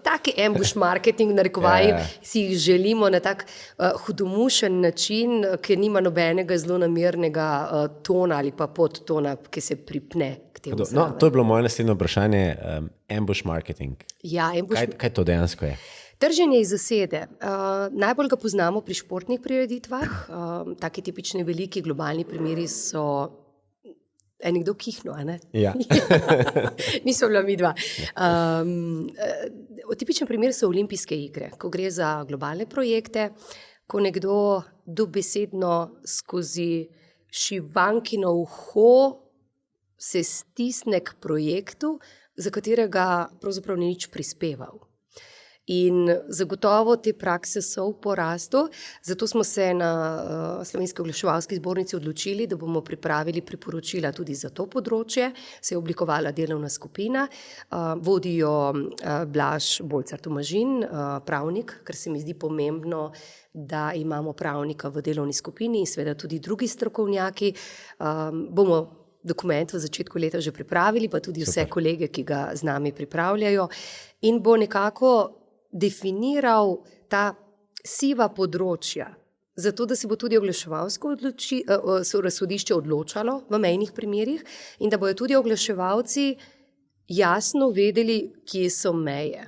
take ambush marketing, narekovaji, si jih želimo na tak hudomušen način, ker nima nobenega zlonamernega tona ali pa podtona, ki se pripne k temu zraven. No, to je bilo moje naslednje vprašanje, ambush marketing. Ja, kaj to dejansko je? Trženje iz zasede. Najbolj ga poznamo pri športnih prireditvah. Taki tipični veliki globalni primeri so nekdo kihno, a ne? Ja. Nismo bila midva. Tipičen primer so olimpijske igre, ko gre za globalne projekte, ko nekdo dobesedno skozi šivankino uho se stisne k projektu, za katerega pravzaprav ni nič prispeval. In zagotovo te prakse so v porastu, zato smo se na Slovenski oglaševalski zbornici odločili, da bomo pripravili priporočila tudi za to področje. Se je oblikovala delovna skupina, vodijo Blaž Bolcar-Tomažin, pravnik, ker se mi zdi pomembno, da imamo pravnika v delovni skupini in seveda tudi drugi strokovnjaki. Bomo dokument v začetku leta že pripravili, pa tudi vse kolege, ki ga z nami pripravljajo, in bo nekako definiral ta siva področja, zato da se bo tudi oglaševalsko sodišče odločalo v mejnih primerih in da bojo tudi oglaševalci jasno vedeli, kje so meje.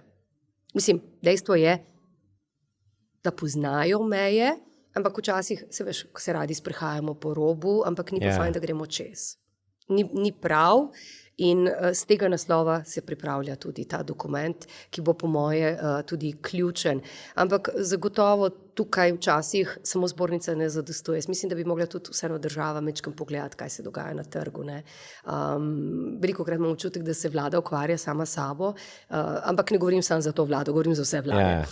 Mislim, dejstvo je, da poznajo meje, ampak včasih, se veš, ko se radi sprehajamo po robu, ampak ni pa fajn, da gremo čez. Ni prav. In z tega naslova se pripravlja tudi ta dokument, ki bo po moje tudi ključen. Ampak zagotovo tukaj včasih samo zbornica ne zadostuje. Jaz mislim, da bi mogla tudi vseeno država mečkam pogledati, kaj se dogaja na trgu. Velikokrat imam občutek, da se vlada ukvarja sama sabo, ampak ne govorim samo za to vlado, govorim za vse vlade.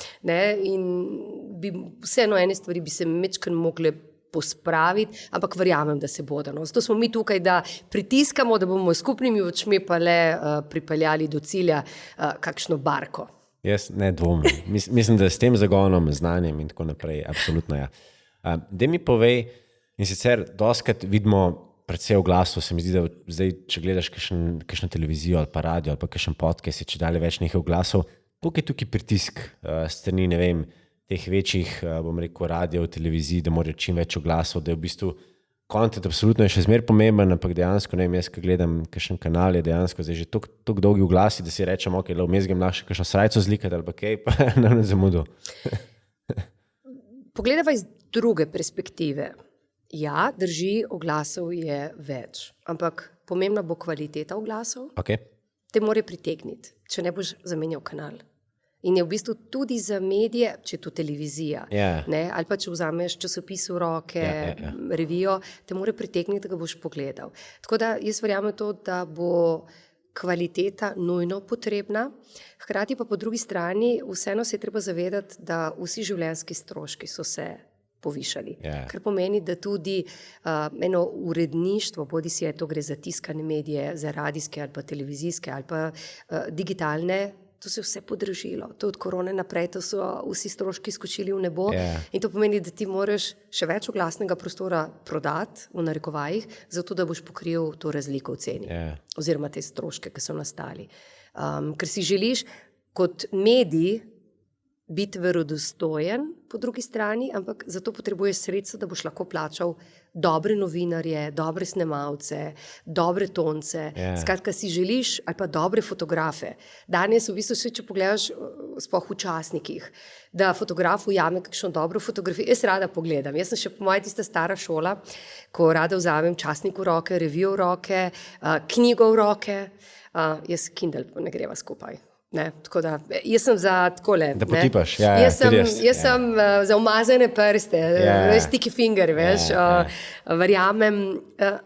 In vseeno ene stvari bi se mečkam mogle pospraviti, ampak verjamem, da se bodo. Zato smo mi tukaj, da pritiskamo, da bomo s skupnimi očmi pa le pripeljali do cilja kakšno barko. Jaz ne dvomim. Mislim, da s tem zagonom, znanjem in tako naprej, absolutno ja. Daj mi povej, in sicer dostikrat vidimo predvsej oglasov, se mi zdi, da zdaj, če gledaš kakšno televizijo ali pa radio ali pa kakšen podcast, če dalje več nekaj oglasov, koliko je tukaj pritisk strani, ne vem, teh večjih, bom rekel, radio, televizij, da morajo čim več oglasov, da je v bistvu kontent absolutno je še zmer pomemben, ampak dejansko, ne vem, jaz, ko gledam kakšen kanal, je dejansko zdaj že toliko dolgi oglasi, da si rečem, ok, vmes grem lahko še kakšno srajco zlikati ali pa kaj, pa nam ne zamudo. Pogledava iz druge perspektive. Ja, drži, oglasov je več, ampak pomembna bo kvaliteta oglasov. Okay. Te more pritegniti, če ne boš zamenjal kanal. In je v bistvu tudi za medije, če je to televizija, ali pa če vzameš časopis v roke, revijo, te more pritegniti, da ga boš pogledal. Tako da jaz verjamem to, da bo kvaliteta nujno potrebna, hkrati pa po drugi strani vseeno se je treba zavedati, da vsi življenjski stroški so se povišali. Ja. Kar pomeni, da tudi eno uredništvo, bodi si je to gre za tiskane medije, za radijske ali pa televizijske ali pa digitalne, to se je vse podražilo. To od korone naprej, to so vsi stroški skočili v nebo in to pomeni, da ti moraš še več oglasnega prostora prodati, v narekovajih, zato da boš pokril to razliko v ceni oziroma te stroške, ki so nastali. Ker si želiš kot medij biti verodostojen po drugi strani, ampak zato potrebuješ sredstva, da boš lahko plačal dobre novinarje, dobre snemalce, dobre tonce. Skratka, si želiš, ali pa dobre fotografe. Danes v bistvu če pogledaš sploh v časnikih, da fotograf ujame kakšno dobro fotografijo. Jaz rada pogledam. Jaz sem še po moje tista stara šola, ko rada vzamem časnik v roke, revijo v roke, knjigo v roke. Jaz Kindle ne greva skupaj. Ne, tako da, jaz sem za takole. Da potipaš, jaz sem za umazane prste, sticky finger, veš, verjamem,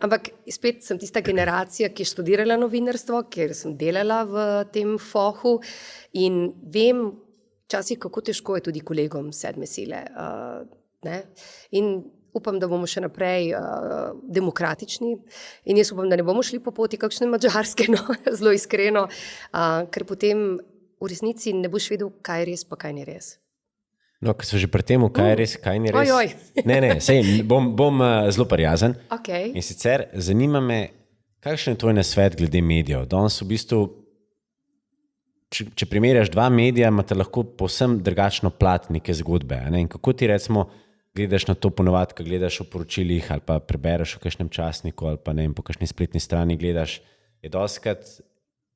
ampak spet sem tista generacija, ki je študirala novinarstvo, ker sem delala v tem fohu in vem včasih, kako težko je tudi kolegom sedme sile. In upam, da bomo še naprej demokratični in jaz upam, da ne bomo šli po poti kakšne Madžarske, no, zelo iskreno, ker potem v resnici ne boš vedel, kaj je res, pa kaj ni res. No, ko so že pri tem, kaj je res, kaj ni res. Ne, bom zelo prijazen. Okay. In sicer zanima me, kakšen je tvoj nasvet glede medijev. Danes v bistvu, če primerjaš dva medija, imate lahko povsem drugačno plat neke zgodbe. Ne? In kako ti recimo gledaš na to ponovadi, ko gledaš v poročilih ali pa prebereš v kakšnem časniku ali pa ne vem, po kakšni spletni strani gledaš, je dostikrat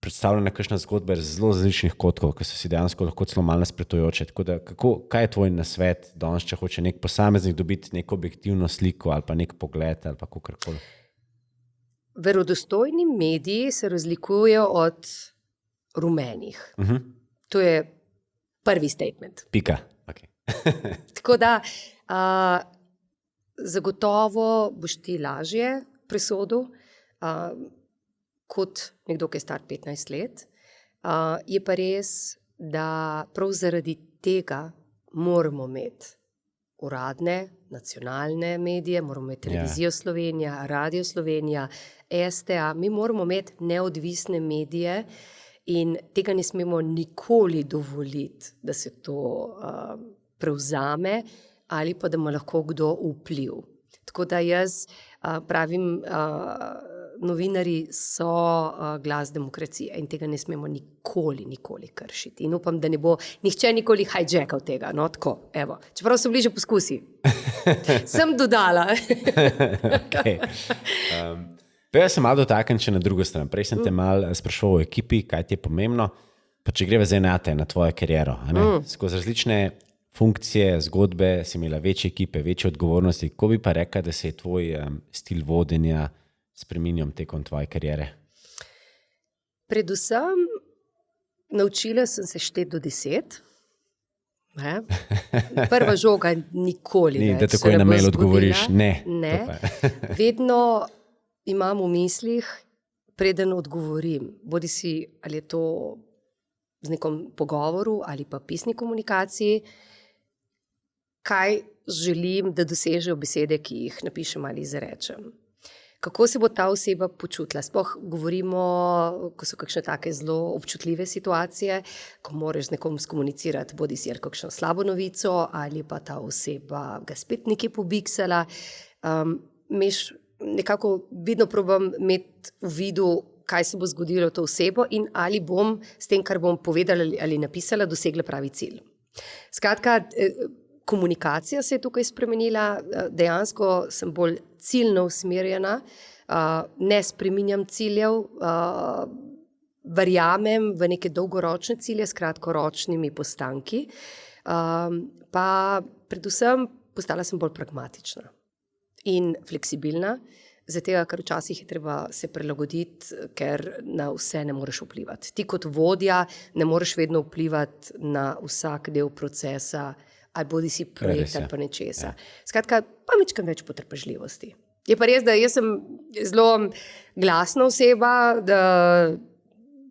predstavljena kakšna zgodba z zelo različnih kotkov, ki so si dejansko lahko celo malo nasprotujoče. Tako da, kaj je tvoj nasvet danes, če hoče nek posameznik dobiti neko objektivno sliko ali pa nek pogled ali pa kakorkoli? Verodostojni mediji se razlikujejo od rumenih. To je prvi statement. Pika. Okay. Tako da zagotovo boš ti lažje presodil kot nekdo, ki je star 15 let. Je pa res, da prav zaradi tega moramo imeti uradne, nacionalne medije, moramo imeti televizijo Slovenija, Radio Slovenija, STA, mi moramo imeti neodvisne medije in tega ne smemo nikoli dovoliti, da se to prevzame ali pa da ima lahko kdo vpliv. Tako da jaz pravim, novinarji so glas demokracije in tega ne smemo nikoli kršiti. In upam, da ne bo nihče nikoli hijackal tega. No, tako, evo. Čeprav so bliže poskusi. Sem dodala. Okay. Jaz sem malo dotaknjen še na drugo stran. Prej sem te malo sprašoval o ekipi, kaj ti je pomembno, pa če greva zdaj na tvojo kariero. Skozi različne funkcije, zgodbe, si imela večje ekipe, večje odgovornosti. Ko bi pa rekla, da se je tvoj stil vodenja spreminjal tekom tvoje kariere? Predvsem naučila sem se šteti do 10. Prva žoga nikoli več. Da takoj na mail odgovoriš, ne. Vedno imam v mislih, preden odgovorim, bodi si ali je to z nekom pogovoru ali pa pisni komunikaciji, kaj želim, da dosežejo besede, ki jih napišem ali izrečem. Kako se bo ta oseba počutila? Sploh govorimo, ko so kakšne take zelo občutljive situacije, ko moraš z nekom skomunicirati, bodi si kakšno slabo novico ali pa ta oseba ga spet nekaj pobiksala. Nekako vedno probam imeti v vidu, kaj se bo zgodilo to osebo in ali bom s tem, kar bom povedala ali napisala, dosegla pravi cilj. Skratka, komunikacija se je tukaj spremenila, dejansko sem bolj ciljno usmerjena, ne spreminjam ciljev, verjamem v neke dolgoročne cilje s kratkoročnimi postanki, pa predvsem postala sem bolj pragmatična in fleksibilna, zato ker včasih je treba se prilagoditi, ker na vse ne moreš vplivati. Ti kot vodja ne moreš vedno vplivati na vsak del procesa, ali bodi si projekt ali pa nečesa. Skratka, pa mičkam več potrpežljivosti. Je pa res, da jaz sem zelo glasna oseba, da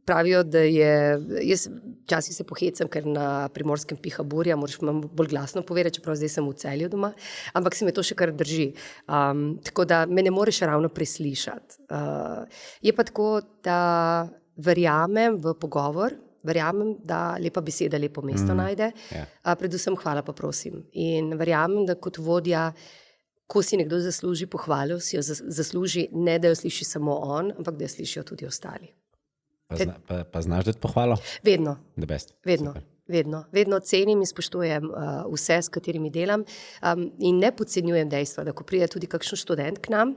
pravijo, da jaz včasih se pohecam, ker na Primorskem piha burja, moraš bolj glasno povedati, čeprav zdaj sem v Celju doma, ampak se me to še kar drži. Tako da me ne moreš ravno preslišati. Je pa tako, da verjamem v pogovor, verjamem, da lepa beseda lepo mesto najde, predvsem hvala pa prosim. In verjamem, da kot vodja, ko si nekdo zasluži pohvalo, si jo zasluži, ne da jo sliši samo on, ampak da jo slišijo tudi ostali. Pa znaš dati pohvalo? Vedno. Vedno. Vedno cenim in spoštujem vse, s katerimi delam, in ne podcenjujem dejstva, da ko pride tudi kakšen študent k nam,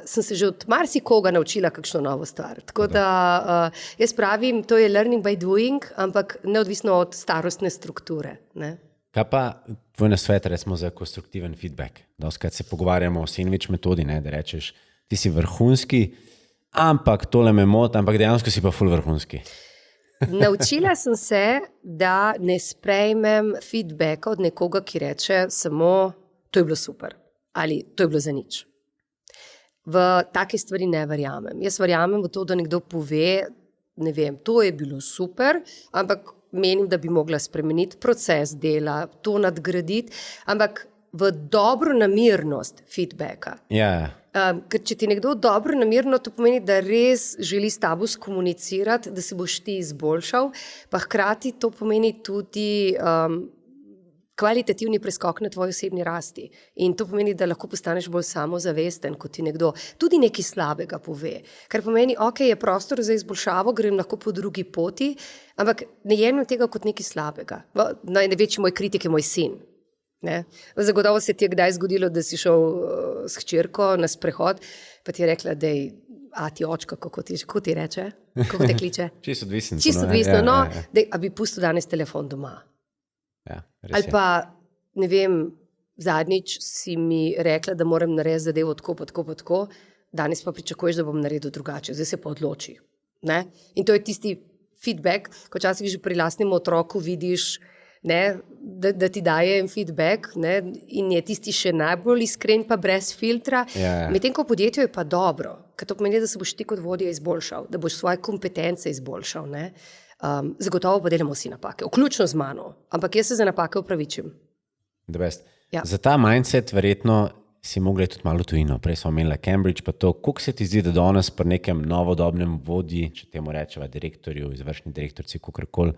sem se že od marsikoga naučila kakšno novo stvar. Tako da jaz pravim, to je learning by doing, ampak neodvisno od starostne strukture. Ne? Kaj pa tvoj nasvet, recimo, za konstruktiven feedback? Doskrat se pogovarjamo o sandwich metodi, ne, da rečeš, ti si vrhunski, ampak tole me moti, ampak dejansko si pa ful vrhunski. Naučila sem se, da ne sprejmem feedbacka od nekoga, ki reče samo, to je bilo super ali to je bilo za nič. V take stvari ne verjamem. Jaz verjamem v to, da nekdo pove, ne vem, to je bilo super, ampak menim, da bi mogla spremeniti proces dela, to nadgraditi, ampak v dobro namernost feedbacka. Ja. Ker če ti nekdo dobro namerno, to pomeni, da res želi s tabo skomunicirati, da se boš ti izboljšal, pa hkrati to pomeni tudi kvalitativni preskok na tvoji osebni rasti. In to pomeni, da lahko postaneš bolj samozavesten, kot ti nekdo tudi nekaj slabega pove. Kar pomeni, ok, je prostor za izboljšavo, grem lahko po drugi poti, ampak ne jemljem tega kot nekaj slabega. Največji moj kritik je moj sin. Ne? Zagotovo se ti je kdaj zgodilo, da si šel s hčerko na sprehod, pa ti je rekla, da je ati očka, kako ti reče? Kako te kliče? Čisto odvisno. Čisto odvisno, a bi pustil danes telefon doma. Ja, ali pa, ne vem, zadnjič si mi rekla, da moram narediti zadevo tako, danes pa pričakuješ, da bom naredil drugače, zdaj se pa odloči. Ne? In to je tisti feedback, ko včasih že pri lastnem otroku vidiš, ne, da ti daje en feedback, ne, in je tisti še najbolj iskren pa brez filtra. Medtem ko v podjetju je pa dobro, ker to pomeni, da se boš ti kot vodja izboljšal, da boš svoje kompetence izboljšal. Ne? Zagotovo pa delamo vsi napake, vključno z mano, ampak jaz se za napake opravičim. Ja. Za ta mindset verjetno si mogla tudi malo tujino. Prej smo imeli Cambridge, pa to, koliko se ti zdi, da danes pri nekem novodobnem vodji, če temu rečeva direktorju, izvršni direktorci, kakorkoli,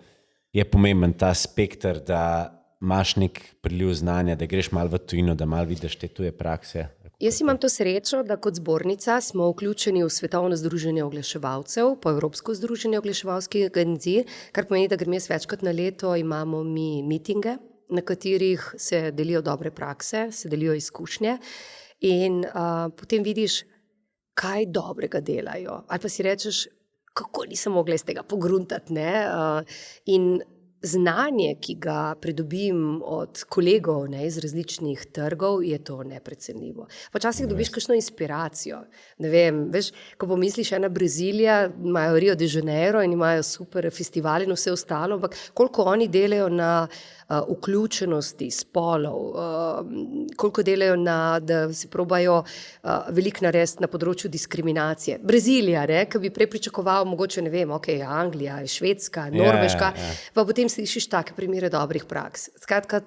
je pomemben ta spekter, da imaš nek priliv znanja, da greš malo v tujino, da malo vidiš te tuje prakse? Jaz imam to srečo, da kot zbornica smo vključeni v Svetovno združenje oglaševalcev, po Evropsko združenje oglaševalskih agencij, kar pomeni, da grem jaz večkrat na leto, imamo mi mitinge, na katerih se delijo dobre prakse, se delijo izkušnje in potem vidiš, kaj dobrega delajo. Ali pa si rečeš, kako nisem mogla iz tega pogruntati, ne? In znanje, ki ga pridobim od kolegov, ne, iz različnih trgov, je to neprecenljivo. Počasih dobiš kakšno inspiracijo. Ne vem, veš, ko pomisliš na Brazilija, imajo Rio de Janeiro in imajo super festivali in vse ostalo, ampak koliko oni delajo na vključenosti spolov, koliko delajo da se probajo veliko narediti na področju diskriminacije. Brazilija, ne, ki bi prej pričakoval mogoče, ne vem, ok, Anglija, Švedska, Norveška, pa potem slišiš take primere dobrih praks. Skratka,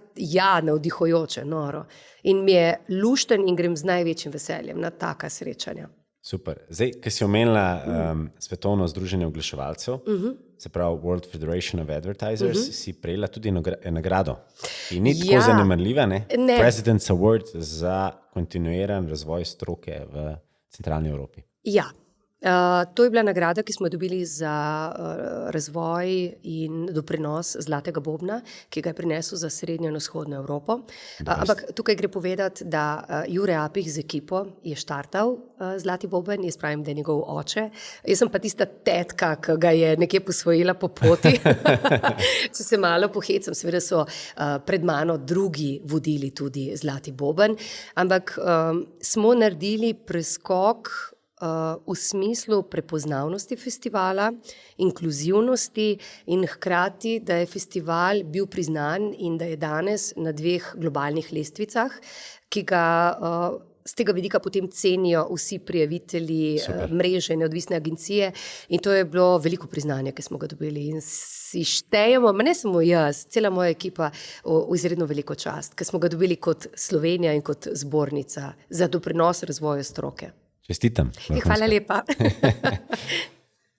navdihujoče, noro. In mi je lušten in grem z največjim veseljem na taka srečanja. Super. Zdaj, ki si omenila Svetovno združenje oglaševalcev, se pravi World Federation of Advertisers, si prejela tudi nagrado. In ni tako zanemarljiva, ne? President's Award za kontinuiran razvoj stroke v centralni Evropi. Ja. To je bila nagrada, ki smo jo dobili za razvoj in doprinos Zlatega bobna, ki ga je prinesel za srednjo in vzhodno Evropo. Ampak tukaj gre povedati, da Jure Apih z ekipo je štartal Zlati boben, jaz pravim, da je njegov oče. Jaz sem pa tista tetka, ki ga je nekje posvojila po poti. Če se malo pohecam, seveda so pred mano drugi vodili tudi Zlati boben, ampak smo naredili preskok v smislu prepoznavnosti festivala, inkluzivnosti in hkrati, da je festival bil priznan in da je danes na 2 globalnih lestvicah, ki ga z tega vidika potem cenijo vsi prijavitelji mreže, neodvisne agencije in to je bilo veliko priznanja, ki smo ga dobili in si štejemo, ne samo jaz, cela moja ekipa v izredno veliko čast, ker smo ga dobili kot Slovenija in kot zbornica za doprinos razvoju stroke. Čestitam. Hvala lepa.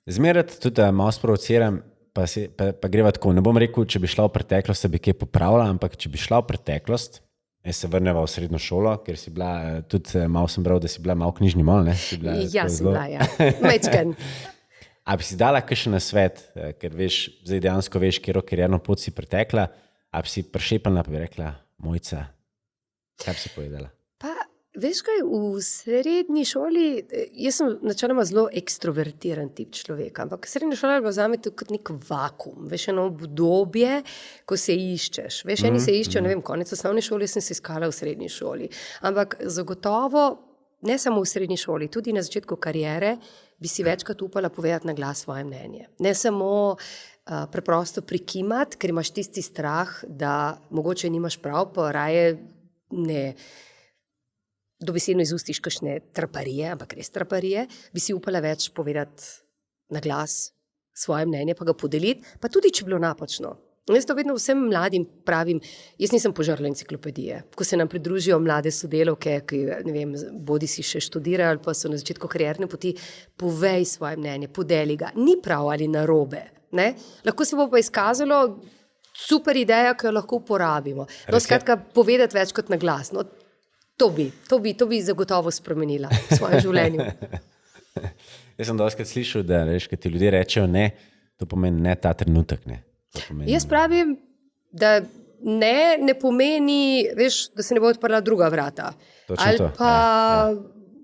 Zmeraj tudi malo sprovociram, pa greva tako. Ne bom rekel, če bi šla v preteklost, da bi kaj popravila, ampak če bi šla v preteklost, jaz se vrneva v srednjo šolo, ker si bila, tudi malo sem bral, da si bila malo knjižni mal, ne? Ja, sem bila, ja. Mečken. A bi si dala kakšen nasvet, ker veš, zdaj dejansko veš, kjer karierno pot si pretekla, a bi si prešepala, pa bi rekla, Mojca, kaj bi si povedala? Pa, veš kaj, v srednji šoli, jaz sem načeloma zelo ekstrovertiran tip človeka, ampak srednja šola je bila zame kot nek vakuum, veš, eno obdobje, ko se iščeš. Veš, eni se iščejo, ne vem, konec osnovne šole sem se iskala v srednji šoli, ampak zagotovo, ne samo v srednji šoli, tudi na začetku kariere, bi si večkrat upala povedati na glas svoje mnenje. Ne samo preprosto prikimati, ker imaš tisti strah, da mogoče nimaš prav, pa raje ne dobesedno izustiš kakšne traparije, ampak res traparije, bi si upala več povedati na glas svoje mnenje, pa ga podeliti, pa tudi, če bilo napačno. Jaz to vedno vsem mladim pravim, jaz nisem požrla enciklopedije. Ko se nam pridružijo mlade sodelavke, ki, ne vem, bodi si še študirajo ali pa so na začetku karierne poti, povej svoje mnenje, podeli ga. Ni prav ali narobe, ne? Lahko se bo pa izkazalo super ideja, ki jo lahko uporabimo. No, skratka, povedati več kot na glas. No, to bi zagotovo spremenila v svojem življenju. Jaz sem dostikrat slišal, da veš, kad ti ljudje rečejo ne, to pomeni ne ta trenutek, ne. Jaz pravim, da ne pomeni, veš, da se ne bo odprla druga vrata. Točno ali to. pa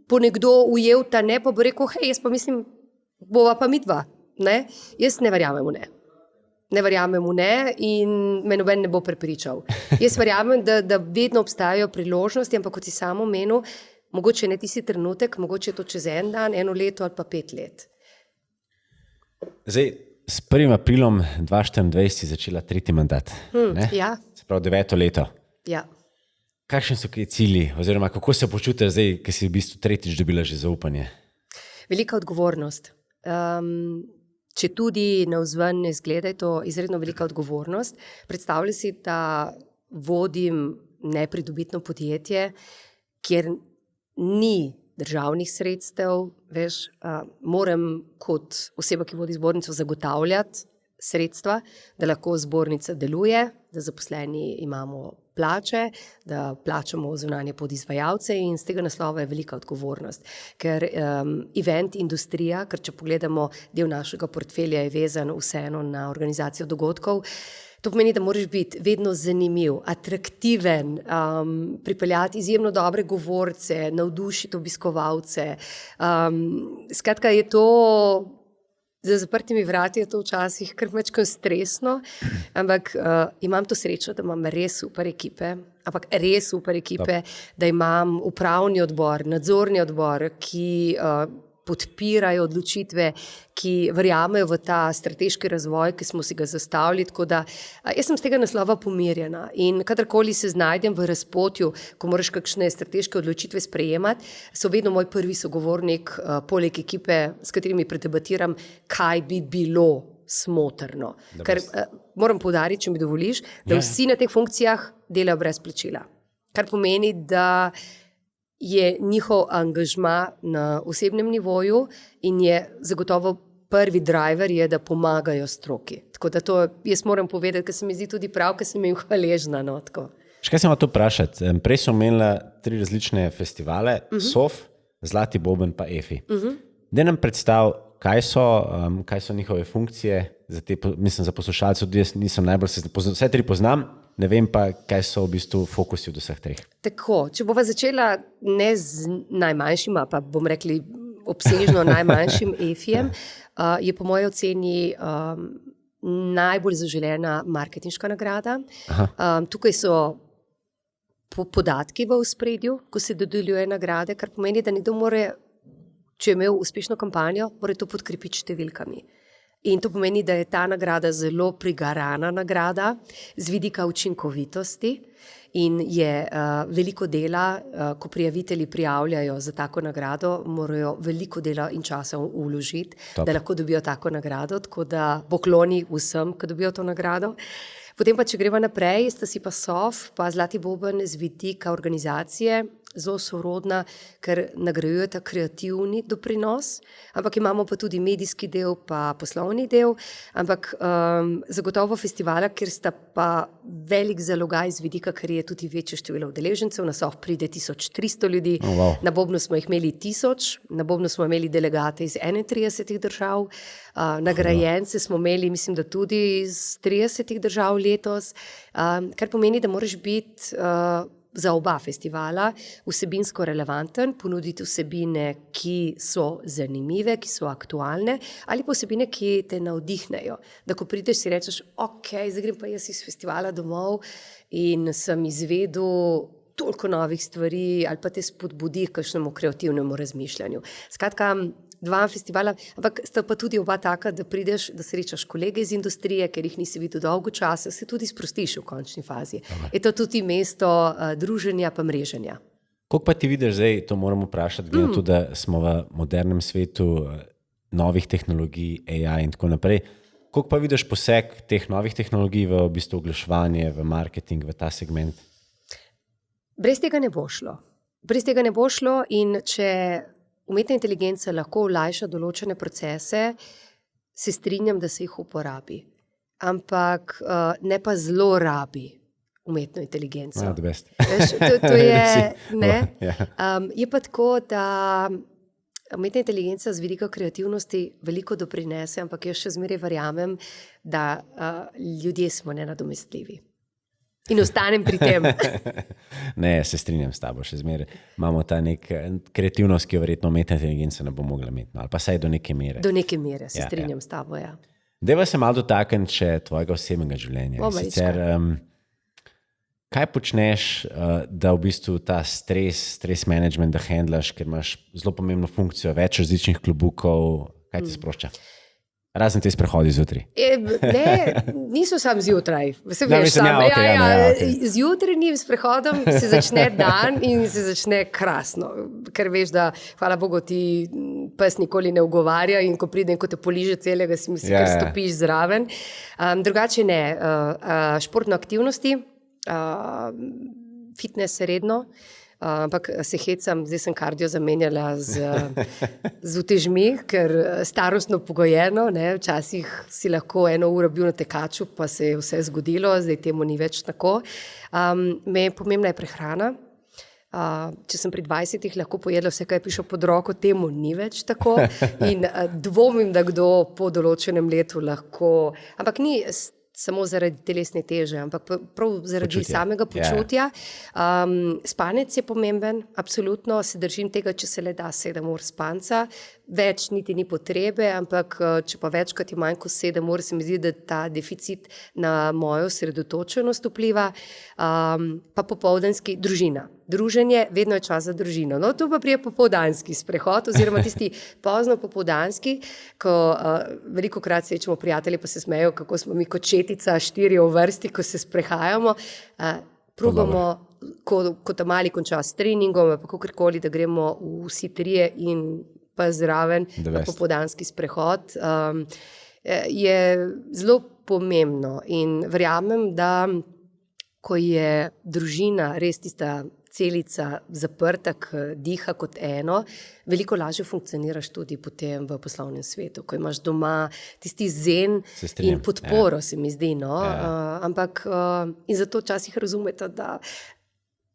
bo nekdo ujel ta ne, pa bo rekel, hej, jaz pa mislim, bova pa midva. Ne? Jaz ne verjamem v ne. Ne verjamem v ne in me noben ne bo prepričal. Jaz verjamem, da vedno obstajajo priložnosti, ampak kot si samo omenil, mogoče ne tisti trenutek, mogoče to čez en dan, 1 leto ali pa 5 let. Zdaj, s 1. aprilom 2024 si začela 3. mandat. Ja. Se pravi 9. leto. Ja. Kakšni so cilji, oziroma kako se počutiš zdaj, ki si v bistvu 3. dobila že zaupanje? Velika odgovornost. Če tudi navzven ne izgleda, je to izredno velika odgovornost. Predstavljaj si, da vodim nepridobitno podjetje, kjer ni državnih sredstev, veš, moram kot oseba, ki vodi zbornico, zagotavljati sredstva, da lahko zbornica deluje, da zaposleni imamo plače, da plačamo zunanje podizvajalce in z tega naslova je velika odgovornost. Ker event industrija, ker če pogledamo, del našega portfelja je vezan vseeno na organizacijo dogodkov, to pomeni, da moraš biti vedno zanimiv, atraktiven, pripeljati izjemno dobre govorce, navdušiti obiskovalce. Skratka, je to, za zaprtimi vrati je to včasih kar majčkeno stresno, ampak imam to srečo, da imam res super ekipe, da imam upravni odbor, nadzorni odbor, ki podpirajo odločitve, ki verjamejo v ta strateški razvoj, ki smo si ga zastavili, tako da jaz sem z tega naslova pomirjena in kadarkoli se znajdem v razpotju, ko moraš kakšne strateške odločitve sprejemati, so vedno moj prvi sogovornik, poleg ekipe, s katerimi predebatiram, kaj bi bilo smotrno. Ker moram poudariti, če mi dovoliš, da vsi na teh funkcijah delajo brez plačila. Kar pomeni, da je njihov angažma na osebnem nivoju in je zagotovo prvi driver, je, da pomagajo stroki. Tako da to jaz moram povedati, ker se mi zdi tudi prav, ker sem jim hvaležna. No, tako. Kaj sem vam to vprašati? Prej sem omenila 3 različne festivale, SOF, Zlati Boben pa EFI. Daj nam predstav, kaj so njihove funkcije, za poslušalce, tudi jaz nisem najbolj vse 3 poznam, ne vem pa, kaj so v bistvu fokusi od vseh 3. Tako, če bova začela ne z najmanjšima, pa bom rekli obsežno najmanjšim EFI-jem, je po moji oceni najbolj zaželena marketinška nagrada. Tukaj so podatki v ospredju, ko se dodeljuje nagrade, kar pomeni, da nekdo mora, če je imel uspešno kampanjo, mora to podkrepiti številkami. In to pomeni, da je ta nagrada zelo prigarana nagrada z vidika učinkovitosti. In je veliko dela, ko prijavitelji prijavljajo za tako nagrado, morajo veliko dela in časa vložiti, da lahko dobijo tako nagrado, tako da pokloni vsem, ki dobijo to nagrado. Potem pa, če greva naprej, sta si pa SOF, pa Zlati boben z vidika organizacije zelo sorodna, ker nagrajujeta kreativni doprinos, ampak imamo pa tudi medijski del, pa poslovni del, ampak zagotovo festivala, kjer sta pa velik zalogaj z vidika, ker je tudi večje število udeležencev, na SOF pride 1300 ljudi, na Bobnu smo jih imeli 1000, na Bobnu smo imeli delegate iz 31 držav, nagrajence smo imeli, mislim, da tudi iz 30 držav letos, kar pomeni, da moraš biti za oba festivala vsebinsko relevanten, ponuditi vsebine, ki so zanimive, ki so aktualne, ali pa vsebine, ki te navdihnejo. Da ko prideš, si rečeš, ok, zdaj grem pa jaz iz festivala domov in sem izvedel toliko novih stvari, ali pa te spodbudi k kakšnemu kreativnemu razmišljanju. Skratka, dva festivala, ampak sta pa tudi oba taka, da prideš, da srečaš kolege iz industrije, ker jih nisi videl dolgo časa, se tudi sprostiš v končni fazi. Je to tudi mesto druženja pa mreženja. Koliko pa ti vidiš zdaj, to moramo vprašati, glede na to, da smo v modernem svetu novih tehnologij, AI in tako naprej, koliko pa vidiš poseg teh novih tehnologij v bistvu oglaševanje, v marketing, v ta segment? Brez tega ne bo šlo. Brez tega ne bo šlo in če umetna inteligenca lahko olajša določene procese, se strinjam, da se jih uporabi. Ampak ne pa zlorabi umetno inteligenco. To je, ne? Je pa tako, da umetna inteligenca z vidika kreativnosti veliko doprinese, ampak jaz še zmeraj verjamem, da ljudje smo nenadomestljivi. In ostanem pri tem. Ne, se strinjam s tabo, še zmeraj imamo ta nek kreativnost, ki jo verjetno umetna inteligenca ne bo mogla imeti, ali pa saj do neke mere. Do neke mere, se strinjam s tabo, ja. Deva se malo dotakniti še tvojega osebnega življenja. Sicer, kaj počneš, da v bistvu ta stres management, da handlaš, ker imaš zelo pomembno funkcijo, več različnih klobukov, kaj ti sprošča? Razen te sprehodi zjutraj. Ne, niso samo zjutraj. Z jutranjim sprehodom se začne dan in se začne krasno. Ker veš, da, hvala Bogu, ti pes nikoli ne ugovarja in ko pride in ko te poliže celega, si misli, ker stopiš zraven. Drugače ne, športne aktivnosti, fitness redno, ampak se hecam, zdaj sem kardio zamenjala z utežmi, ker starostno pogojeno, ne, včasih si lahko 1 uro bil na tekaču, pa se je vse zgodilo, zdaj temu ni več tako. Pomembna je prehrana. Če sem pri 20-ih lahko pojedla vse, kaj je prišlo pod roko, temu ni več tako in dvomim, da kdo po določenem letu lahko, ampak ni samo zaradi telesne teže, ampak prav zaradi samega počutja. Spanec je pomemben, absolutno, se držim tega, če se le da 7 ur spanca, več niti ni potrebe, ampak če pa večkrat je manj kot 7 ur, se mi zdi, da ta deficit na mojo osredotočenost vpliva, pa popoldanski družina. Druženje, vedno je čas za družino. No, to pa prije popoldanski sprehod, oziroma tisti pozno popoldanski, ko veliko krat srečamo prijatelje, pa se smejo, kako smo mi kot četica 4 v vrsti, ko se sprehajamo. Probamo, ko ta mali konča s treningom, pa kakorkoli, da gremo vsi 3 in pa zraven na popoldanski sprehod. Je zelo pomembno in verjamem, da ko je družina res tista celica zaprta, ki diha kot eno, veliko lažje funkcioniraš tudi potem v poslovnem svetu, ko imaš doma tisti zen in podporo, se mi zdi, no. Ampak in zato včasih razumete, da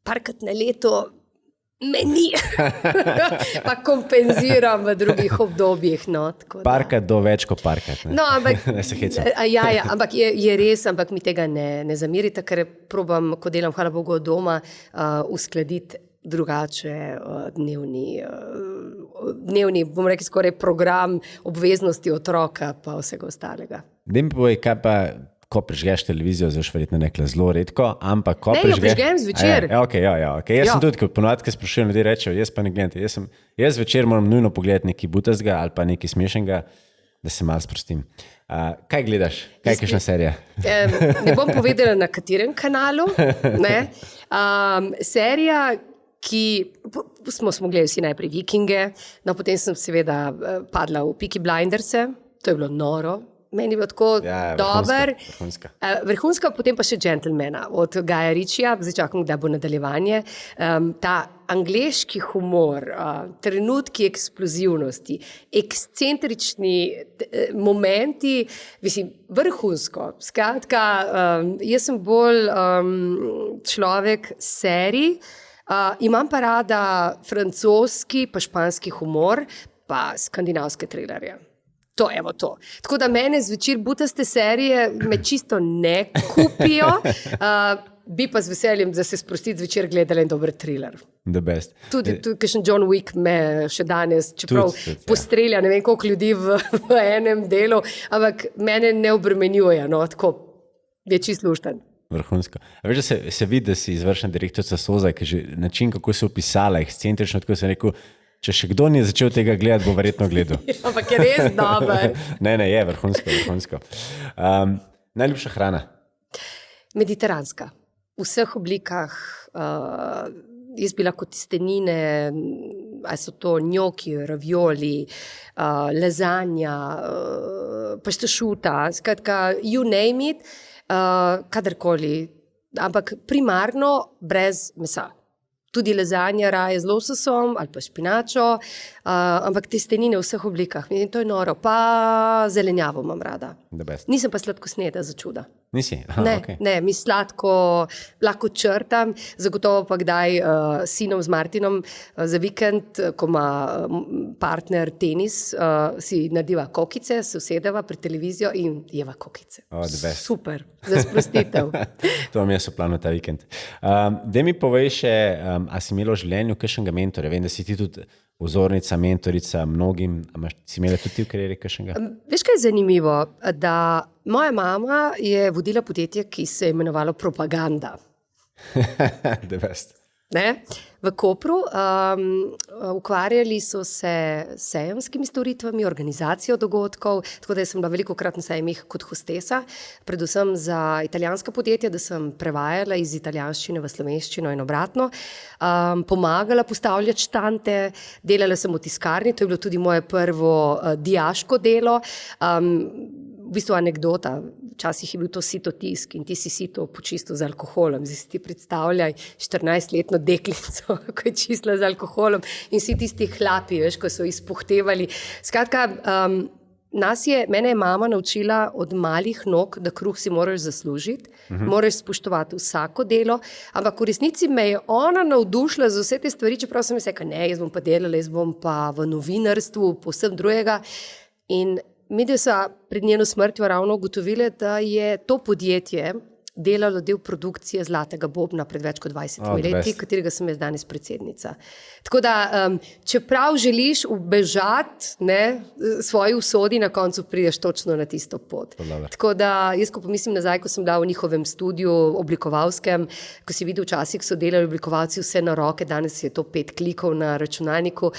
parkrat na leto me ni, pa kompenziram v drugih obdobjih. No, parkrat do več kot parkrat. No, ampak, ampak je res, ampak mi tega ne zamerite, ker probam, ko delam, hvala Bogu, od doma, uskladiti drugače dnevni, bom rekel, skoraj program obveznosti otroka pa vsega ostalega. Daj mi povej, kaj pa, ko prižgeš televizijo, zdaj verjetno nekla zelo redko, ampak ko prižgeš... Ne, jo prižgem zvečer. Jaz sem tudi, ko ponovadi, ko sprašujem, ljudi rečejo, jaz pa ne gledam. Jaz zvečer moram nujno pogledati nekaj butazga ali pa nekaj smešnega. da se malo sprostim. Kaj gledaš? Kaj je kakšna serija? Ne bom povedala, na katerem kanalu. Ne. Serija, ki smo gledali vsi najprej Vikinge, no potem sem seveda padla v Peaky Blinderse, to je bilo noro. Meni je bilo tako dober. Vrhunska, potem pa še Gentlemana od Guya Ritchija, zdaj čakam, da bo nadaljevanje. Ta angleški humor, trenutki eksplozivnosti, ekscentrični momenti, mislim, vrhunsko. Skratka, jaz sem bolj človek serij, imam pa rada francoski pa španski humor, pa skandinavske trilerje. To, evo to. Tako da mene zvečer butaste serije me čisto ne kupijo, bi pa z veseljem, da se sprostiti zvečer gledala en dober thriller. The best. Tudi kakšen John Wick me še danes, čeprav postrelja ne vem koliko ljudi v enem delu, ampak mene ne obremenjuje, no, tako je čisto lušten. Vrhunsko. A veš, da se vidi, da si izvršna direktorica Sozaj, ker že način, kako se opisala, ekscentrično, tako sem rekel, če še kdo ni začel tega gledati, bo verjetno gledal. Ampak je res dober. Ne, je vrhunsko. Najljubša hrana? Mediteranska. V vseh oblikah. Jaz bi lahko testenine, ali so to njoki, ravioli, lazanja, paštašuta, skratka, you name it, kadarkoli. Ampak primarno brez mesa. Tudi lazanja raje z lososom ali pa špinačo, ampak testenine v vseh oblikah. In to je noro. Pa zelenjavo imam rada. Nisem pa sladkosneda za čuda. Nisi? Ne, mi sladko lahko črtam, zagotovo pa kdaj sinom z Martinom za vikend, ko ima partner tenis, si narediva kokice, se usedeva pred televizijo in jeva kokice. Super, za sprostitev. To vam jaz v planu ta vikend. Daj mi povej še, a si imela v življenju kakšnega mentorja? Vem, da si ti tudi vzornica, mentorica mnogim. Si imela tudi ti v karieri kakšnega? Veš, kaj je zanimivo? Da moja mama je vodila podjetje, ki se je imenovalo Propaganda. The best. Ne? V Kopru ukvarjali so se s sejemskimi storitvami, organizacijo dogodkov, tako da sem bila velikokrat na sejmih kot hostesa, predvsem za italijanska podjetja, da sem prevajala iz italijanščine v slovenščino in obratno, pomagala postavljati štante, delala sem v tiskarni, to je bilo tudi moje prvo dijaško delo. V bistvu anekdota, včasih je bil to sitotisk in ti si sito počistil z alkoholom. Zdaj si ti predstavljaj 14-letno deklico, ko je čistila z alkoholom in vsi tisti hlapi, veš, ko so izpuhtevali. Skratka, mene je mama naučila od malih nog, da kruh si moraš zaslužiti, moraš spoštovati vsako delo, ampak v resnici me je ona navdušila za vse te stvari, čeprav sem jaz rekla, ne, jaz bom pa delala, jaz bom pa v novinarstvu, povsem drugega. In medije so pred njeno smrtjo ravno ugotovile, da je to podjetje delalo del produkcije Zlatega bobna pred več kot 20 leti, katerega sem jaz danes predsednica. Tako da, čeprav želiš ubežati svoji usodi, na koncu prideš točno na tisto pot. Tako da, jaz ko pomislim nazaj, ko sem bila v njihovem studiu oblikovalskem, ko si videl včasih, so delali oblikovalci vse na roke, danes je to 5 klikov na računalniku,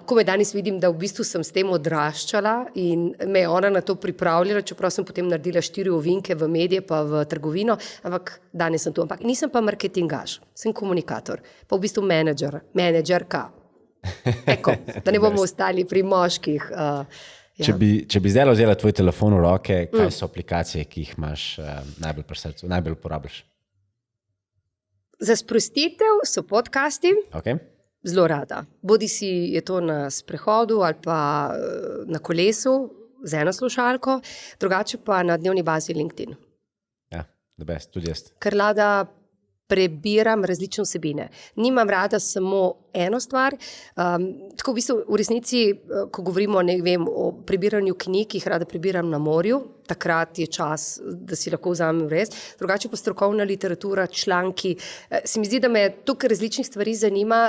ko me danes vidim, da v bistvu sem s tem odraščala in me je ona na to pripravljala, čeprav sem potem naredila 4 ovinke v medije pa v trgovino, ampak danes sem tu. Ampak nisem pa marketingaš, sem komunikator, pa v bistvu menedžerka. Eko, da ne bomo ostali pri moških. Če bi zdaj vzela tvoj telefon v roke, kaj so aplikacije, ki jih imaš najbolj pri srcu, najbolj uporabljaš? Za sprostitev so podcasti. Zelo rada. Bodi si je to na sprehodu ali pa na kolesu z eno slušalko, drugače pa na dnevni bazi LinkedIn. The best, tudi jaz. Ker rada prebiram različne vsebine. Nimam rada samo eno stvar. Tako v bistvu v resnici, ko govorimo o prebiranju knjig, jih rada prebiram na morju, takrat je čas, da si lahko vzamem res. Drugače pa strokovna literatura, članki. Se mi zdi, da me toliko različnih stvari zanima,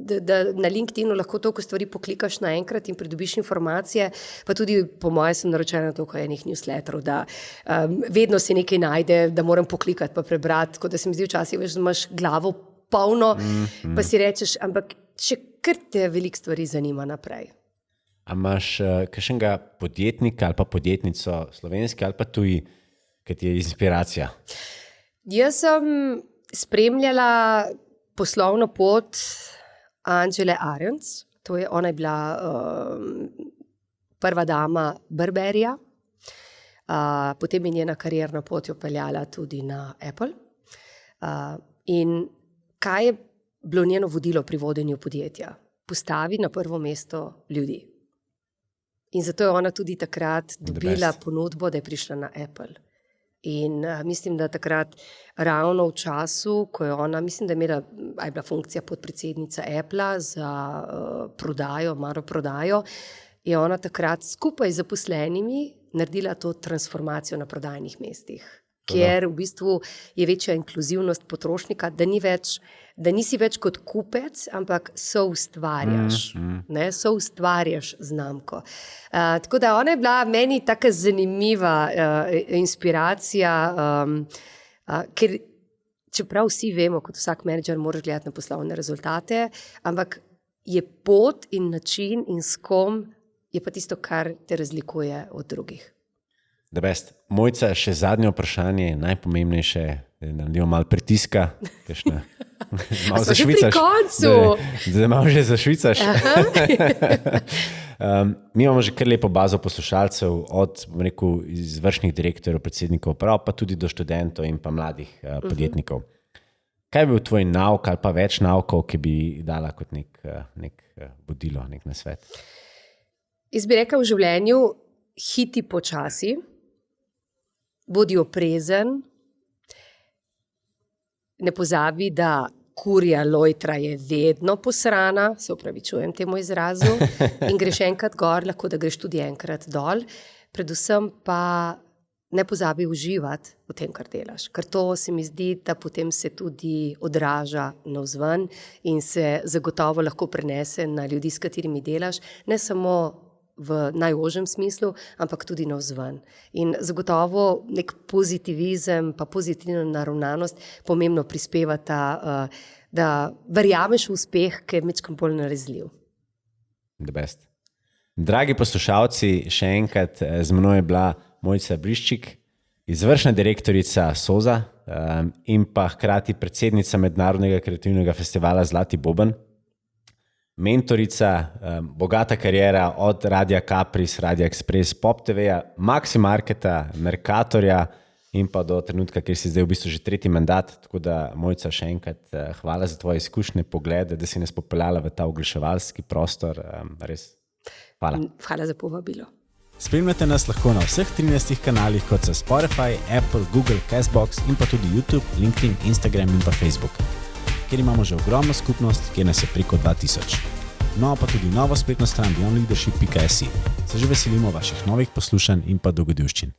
da na LinkedInu lahko toliko stvari poklikaš naenkrat in pridobiš informacije, pa tudi po moje sem naročena toliko enih newsletterov, da vedno se nekaj najde, da moram poklikati pa prebrati, tako da se mi zdi včasih, veš, da imaš glavo polno, pa si rečeš, ampak še kar te veliko stvari zanima naprej. A imaš kakšnega podjetnika ali pa podjetnico, slovenski ali pa tuji, ki ti je inspiracija? Jaz sem spremljala poslovno pot Angele Ahrendts. Ona je bila prva dama Burberryja. Potem je njena karierna pot jo peljala tudi na Apple. In kaj je bilo njeno vodilo pri vodenju podjetja? Postavi na prvo mesto ljudi. In zato je ona tudi takrat dobila ponudbo, da je prišla na Apple. In mislim, da takrat ravno v času, ko je ona, mislim, da je bila funkcija podpredsednica Appla za prodajo, malo prodajo, je ona takrat skupaj z zaposlenimi naredila to transformacijo na prodajnih mestih, kjer v bistvu je večja inkluzivnost potrošnika, da nisi več kot kupec, ampak soustvarjaš, soustvarjaš znamko. Tako da ona je bila meni taka zanimiva inspiracija, ker čeprav vsi vemo, kot vsak menedžer moraš gledati na poslovne rezultate, ampak je pot in način in s kom je pa tisto, kar te razlikuje od drugih. Mojca, še zadnje vprašanje, najpomembnejše, da naredimo malo pritiska. Malo zašvicaš. Da malo že zašvicaš. Mi imamo že kar lepo bazo poslušalcev, od izvršnih direktorjev, predsednikov, pa tudi do študentov in pa mladih podjetnikov. Kaj bi bil tvoj nauk ali pa več naukov, ki bi dala kot nek vodilo, nek nasvet? Jaz bi rekel v življenju, hiti počasi, bodi oprezen, ne pozabi, da kurja lojtra je vedno posrana, se opravičujem temu izrazu, in greš enkrat gor, lahko da greš tudi enkrat dol, predvsem pa ne pozabi uživati v tem, kar delaš, ker to se mi zdi, da potem se tudi odraža navzven in se zagotovo lahko prenese na ljudi, s katerimi delaš, ne samo v najožjem smislu, ampak tudi navzven. In zagotovo nek pozitivizem pa pozitivna naravnanost pomembno prispevata, da verjameš v uspeh, ki je majčkeno bolj nalezljiv. The best. Dragi poslušalci, še enkrat z menoj je bila Mojca Briščik, izvršna direktorica SOZA in pa hkrati predsednica Mednarodnega kreativnega festivala Zlati Boben. Mentorica, bogata kariera od Radia Capris, Radia Express, Pop TV-ja, Maxi Marketa, Mercatorja in pa do trenutka, kjer si zdaj v bistvu že 3. mandat. Tako da, Mojca, še enkrat hvala za tvoje izkušnje, poglede, da si nas popeljala v ta oglaševalski prostor. Res, hvala. Hvala za povabilo. Spremljate nas lahko na vseh 13 kanalih, kot so Spotify, Apple, Google, Castbox in pa tudi YouTube, LinkedIn, Instagram in pa Facebook, kjer imamo že ogromno skupnost, kjer nas je preko 2000. No, pa tudi novo spletno stran beyondleadership.si. Se že veselimo vaših novih poslušanj in pa dogodivščin.